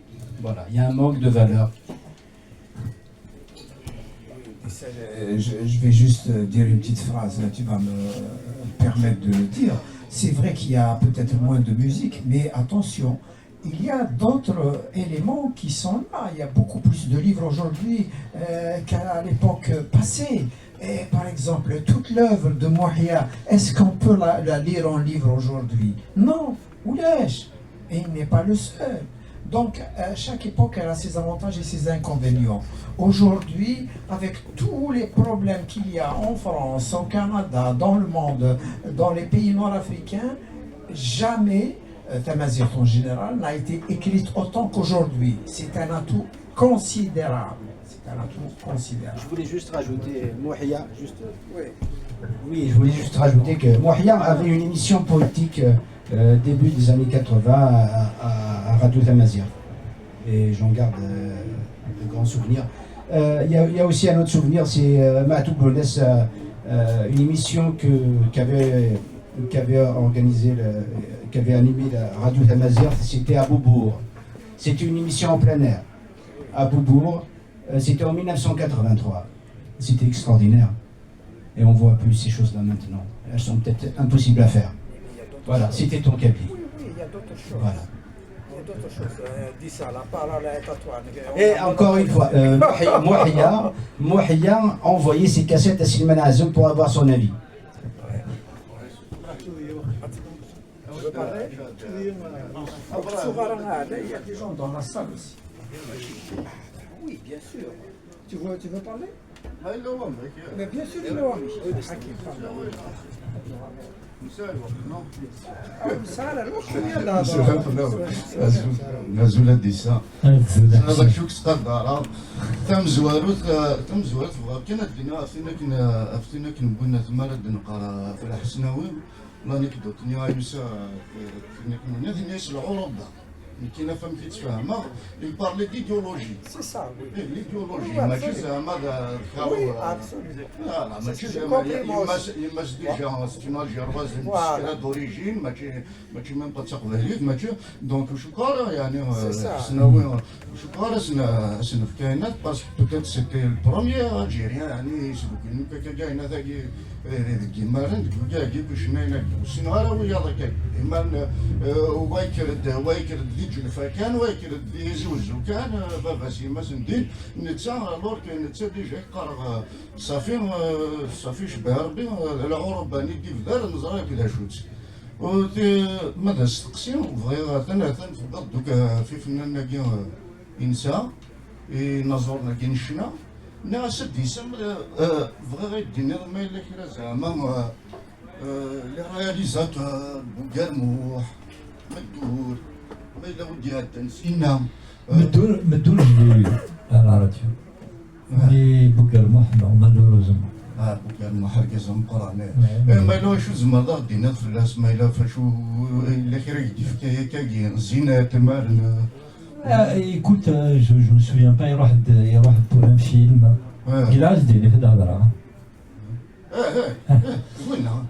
Voilà, il y a un manque de valeur. Je vais juste dire une petite phrase, là, tu vas me permettre de le dire. C'est vrai qu'il y a peut-être moins de musique, mais attention, il y a d'autres éléments qui sont là. Il y a beaucoup plus de livres aujourd'hui qu'à l'époque passée. Et par exemple, toute l'œuvre de Mouhia, est-ce qu'on peut la lire en livre aujourd'hui? Non, oulèche. Et il n'est pas le seul. Donc, chaque époque elle a ses avantages et ses inconvénients. Aujourd'hui, avec tous les problèmes qu'il y a en France, au Canada, dans le monde, dans les pays nord-africains, jamais Tamazight en général n'a été écrite autant qu'aujourd'hui. C'est un atout considérable. C'est un atout considérable. Je voulais juste rajouter, Mouhia, oui, je voulais juste rajouter que Mouhia avait une émission politique début des années 80 à Radio Tamazight. Et j'en garde de grands souvenirs. Il y a aussi un autre souvenir, c'est Maatou Bounès, une émission qu'avait organisé, qu'avait animé la Radio Tamazight, c'était à Boubourg. C'était une émission en plein air, à Boubourg. C'était en 1983. C'était extraordinaire. Et on ne voit plus ces choses-là maintenant. Elles sont peut-être impossibles à faire. Voilà, c'était ton cabinet. Oui, il y a d'autres choses. Voilà. Il y a d'autres choses. Dis ça, la parole est à toi. Et encore une fois, Mouhia envoyait ses cassettes à Slimane Azoum pour avoir son avis. Tu veux parler? Il y a des gens dans la salle aussi. Oui, bien sûr. Tu veux parler? Mais bien sûr, il est Hakim, parle. نزولة ديسا هذاك شوك سقط دارا تم زواروت كانت لنا افتينا كنقولنا ثما راه نقرا في الحسناوي لا نكدوتني غايوسا كنا ثنياش العروضه كاينه فهم كيتفاهمها يبارلي ديديولوجي سي سا وي ليديولوجي ماشي زعما لا ماشي زعما يماش ديجا ستينا جيرواز مشكله دوريجين ماشي ميم با تقبليك ماشي دونك شكرا يعني حسناوي شكرا سنا في كاينات باسكو بوتيت سيتي البروميير الجيريان يعني سلوكين كاينه ذاكي كيمارن كاع كيفاش ناينا سينارا ويا ذاك ايمان وايكرد جلفا كان ويكرد يزوزو كان بابا سيما سندين نتا لور كان نتا ديجا قرا صافي شبه ربي العرباني كيف دار نزرا كذا شوت و ماذا استقسيم بغيا ثلاثا فقط دوك في فنان كي انسى نزورنا كي نشنا ناس ديسم بغا يدينا ما الا كرا زعما لي رياليزاتور بوكرموح مدور ما إلا ودي هاد نسينا مدور جي à la radio. Mais Bougarmouh, non, malheureusement. بوكرموح هركز مقراني ما إلا شو زمضا دينا في الراس ما إلا فشو إلا كرا يدي في كاكي زينة تمارن Écoute, je me souviens pas, il y a pour un film. Il a des d'Adra.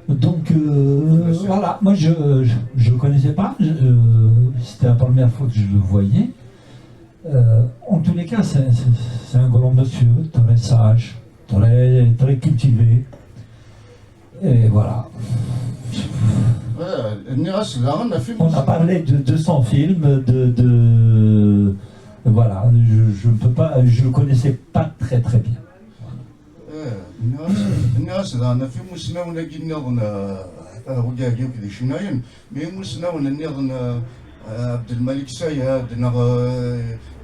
Donc voilà, moi je connaissais pas, c'était la première fois que je le voyais. En tous les cas, c'est un grand monsieur, très sage, très cultivé. Et voilà. On a parlé de son film, voilà, je ne peux pas, je le connaissais pas très bien. الناس انا في مسناونا كي نظن هو كاع كذا شناين مي مسناونا نظن عبد الملك سيد نغ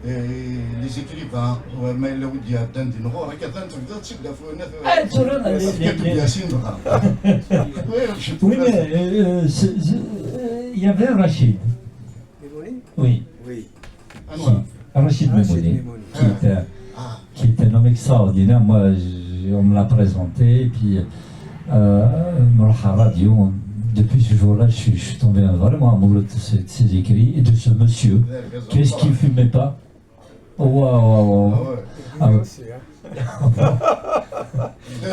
لي زيكريفان وما الا ودي عدان دي نغور كذا تبدا تسد في كتب ياسين Oui, mais il y avait Rachid. Oui. Rachid Memouni, qui était un homme extraordinaire. Moi, on me l'a présenté, et puis Radio, depuis ce jour-là, je suis tombé vraiment amoureux de ses écrits et de ce monsieur. Qu'est-ce qu'il ne fumait pas? Waouh!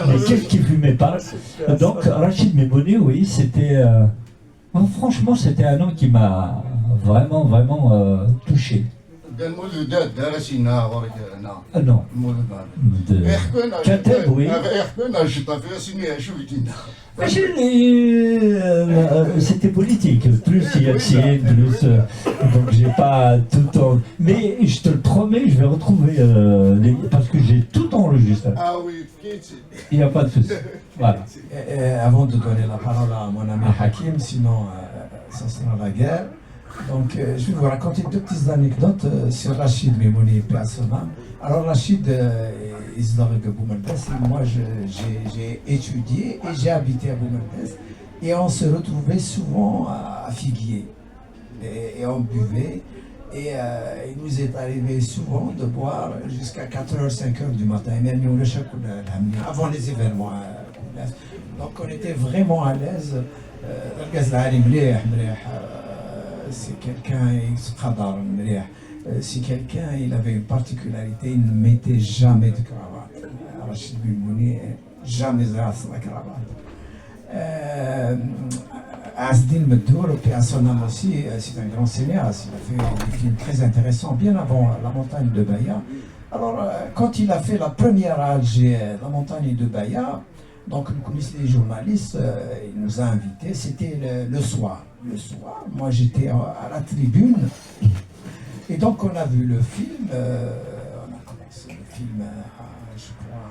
Mais qu'est-ce qu'il ne fumait pas? Donc, Rachid Memouni, oui, c'était. Franchement, c'était un homme qui m'a vraiment touché. قال مولودات درسينا ورك هنا Non. مولودات De... يحكوا لنا كتب وي. يحكوا لنا الشطه في سنين شو بدينا C'était politique, plus Yacine, plus. Donc j'ai pas tout le temps. Mais je te le promets, je vais retrouver. Parce que j'ai tout enregistré. اه وي بكيتي Il n'y a pas de souci. Voilà. Avant de donner la parole à mon ami Hakim, sinon ça sera la guerre. Donc je vais vous raconter deux petites anecdotes sur Rachid Memouni et Personam. Alors Rachid est Boumeldes, moi j'ai étudié et j'ai habité à Boumeldes et on se retrouvait souvent à Figuier et on buvait et il nous est arrivé souvent de boire jusqu'à 4h, 5h du matin, même avant les événements. Donc on était vraiment à l'aise. C'est quelqu'un, si quelqu'un il avait une particularité, il ne mettait jamais de cravate. Rachid Memouni, jamais la cravate. Asdin Medour, puis à son âme aussi, c'est un grand cinéaste. Il a fait des films très intéressants, bien avant La Montagne de Bahia. Alors, quand il a fait la première Alger, La Montagne de Bahia, donc le comité des journalistes, il nous a invités, c'était le soir. Le soir, moi j'étais à la tribune, et donc on a vu le film, on a commencé le film à, je crois,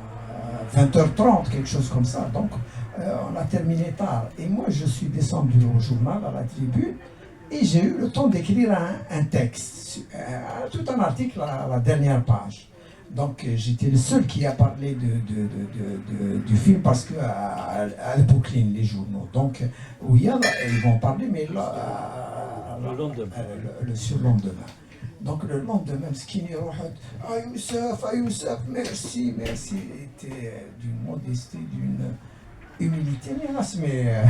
20h30, quelque chose comme ça, donc on a terminé tard. Et moi je suis descendu au journal, à la tribune, et j'ai eu le temps d'écrire un texte, tout un article à la dernière page. Donc j'étais le seul qui a parlé du film parce que à l'époque les journaux. Donc oui, ils vont parler, mais là, Le lendemain. le surlendemain. Donc le lendemain, Youssef, merci, merci, était d'une modestie, d'une humilité. Mais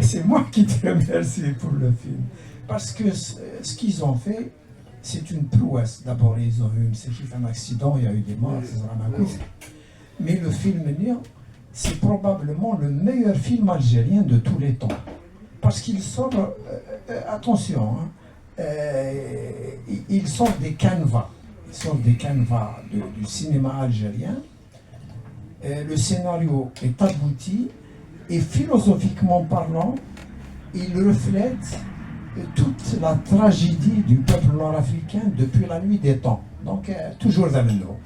c'est moi qui te remercie pour le film. Parce que ce qu'ils ont fait, c'est une prouesse. D'abord, ils ont eu un accident, il y a eu des morts, etc. Mais le film Nia, c'est probablement le meilleur film algérien de tous les temps. Parce qu'il sort, attention, hein, il sort des canevas. Il sort des canevas du cinéma algérien. Le scénario est abouti et philosophiquement parlant, il reflète toute la tragédie du peuple nord-africain depuis la nuit des temps. Donc, toujours d'Ameno,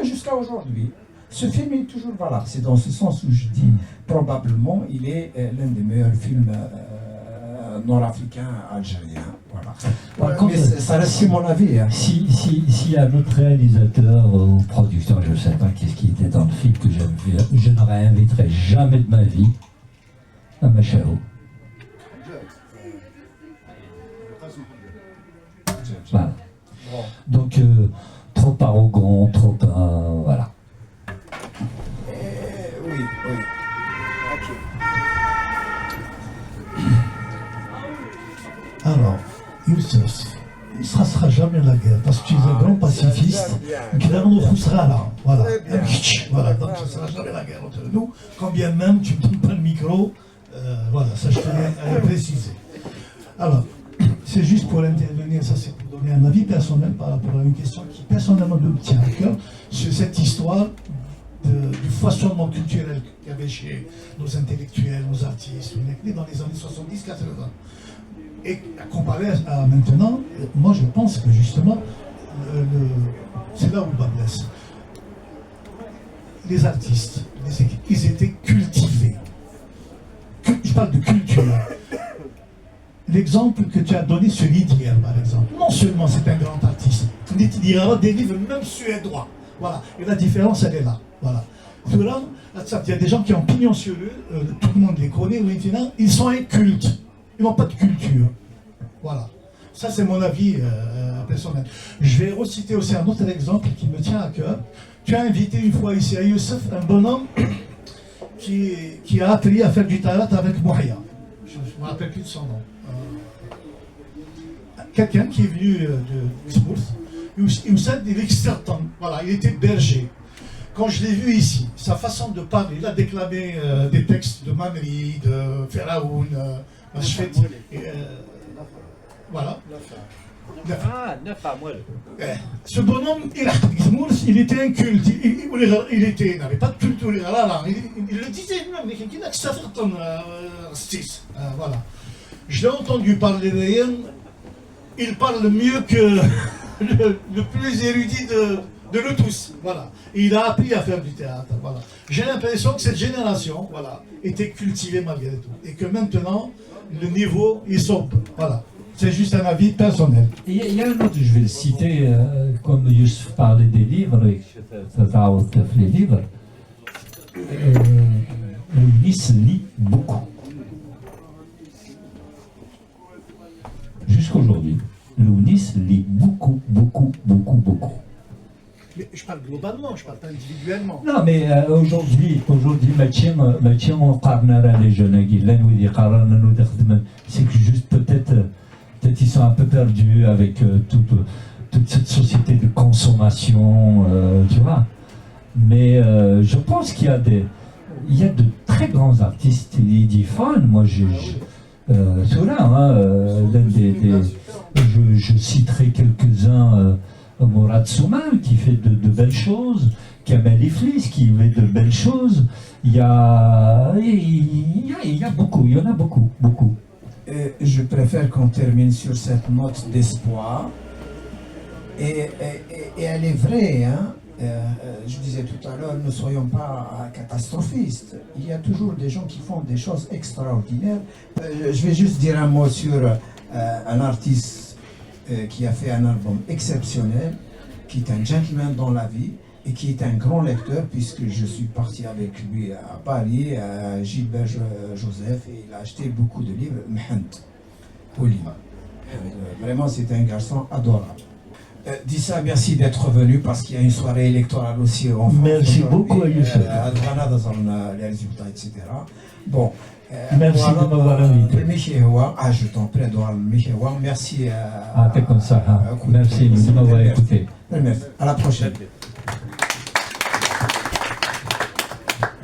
et jusqu'à aujourd'hui. Ce film est toujours valable. C'est dans ce sens où je dis, probablement, il est l'un des meilleurs films nord-africains algériens. Voilà. Par contre, ça reste mon avis. Hein. Si un autre réalisateur ou producteur, je ne sais pas qu'est-ce qui était dans le film que j'aime faire, je n'aurais invité jamais de ma vie à Machao. Voilà. Donc, trop arrogant, trop. Voilà. Oui. Alors, Youssef, ça ne sera jamais la guerre, parce que tu es un grand pacifiste, qui sera là. Voilà. Voilà, donc ça ne sera jamais la guerre entre nous, quand bien même tu ne me donnes pas le micro, voilà, ça je tenais à le préciser. Alors, c'est juste pour intervenir, ça c'est pour donner un avis personnel par rapport à une question qui personnellement me tient à cœur, sur cette histoire du foisonnement culturel qu'il y avait chez nos intellectuels, nos artistes, dans les années 70-80. Et comparé à maintenant, moi je pense que justement, c'est là où le bas blesse. Les artistes, ils étaient cultivés. Je parle de culture. L'exemple que tu as donné sur Lydia, par exemple, non seulement c'est un grand artiste, il a des livres même suédois. Voilà. Et la différence, elle est là. Voilà. Il y a des gens qui ont pignon sur eux, tout le monde les connaît, ils sont incultes. Ils n'ont pas de culture. Voilà. Ça, c'est mon avis personnel. Je vais reciter aussi un autre exemple qui me tient à cœur. Tu as invité une fois ici à Youssef un bonhomme qui a appris à faire du tarat avec Mouhia. Je ne me rappelle plus de son nom. Quelqu'un qui est venu de Xbourth. Youssef, il est certain. Voilà, il était berger. Quand je l'ai vu ici, sa façon de parler, il a déclamé des textes de Mamri, de Pharaon, voilà. Ce bonhomme, il était inculte, il n'avait pas de culture, il le disait lui-même, voilà. Je l'ai entendu parler rien, il parle mieux que le plus érudit de nous tous, voilà. Et il a appris à faire du théâtre, voilà. J'ai l'impression que cette génération, voilà, était cultivée malgré tout, et que maintenant, le niveau, il saute, voilà. C'est juste un avis personnel. Il y a un autre, je vais le citer, comme Youssef parlait des livres, et les livres, Nice lit beaucoup. Jusqu'aujourd'hui, Nice lit beaucoup. Mais je parle globalement, je parle pas individuellement. Non, mais aujourd'hui, on parle les jeunes, c'est que juste peut-être ils sont un peu perdus avec toute cette société de consommation, tu vois. Mais je pense qu'il y a de très grands artistes, il dit fun, moi je citerai quelques-uns, Mourad Souman qui fait de belles choses, Kamel Iflis qui fait de belles choses, il y en a beaucoup. Je préfère qu'on termine sur cette note d'espoir. Et elle est vraie, hein. Je disais tout à l'heure, ne soyons pas catastrophistes. Il y a toujours des gens qui font des choses extraordinaires. Je vais juste dire un mot sur un artiste qui a fait un album exceptionnel, qui est un gentleman dans la vie et qui est un grand lecteur, puisque je suis parti avec lui à Paris, à Gilbert Joseph, et il a acheté beaucoup de livres. Mehent Pouli. Vraiment, c'est un garçon adorable. Dissa, merci d'être venu parce qu'il y a une soirée électorale aussi en France. Merci beaucoup, Youssef. Les résultats, etc. Bon. Merci de m'avoir invité. Je t'en prie, merci. Merci de m'avoir écouté. À la prochaine.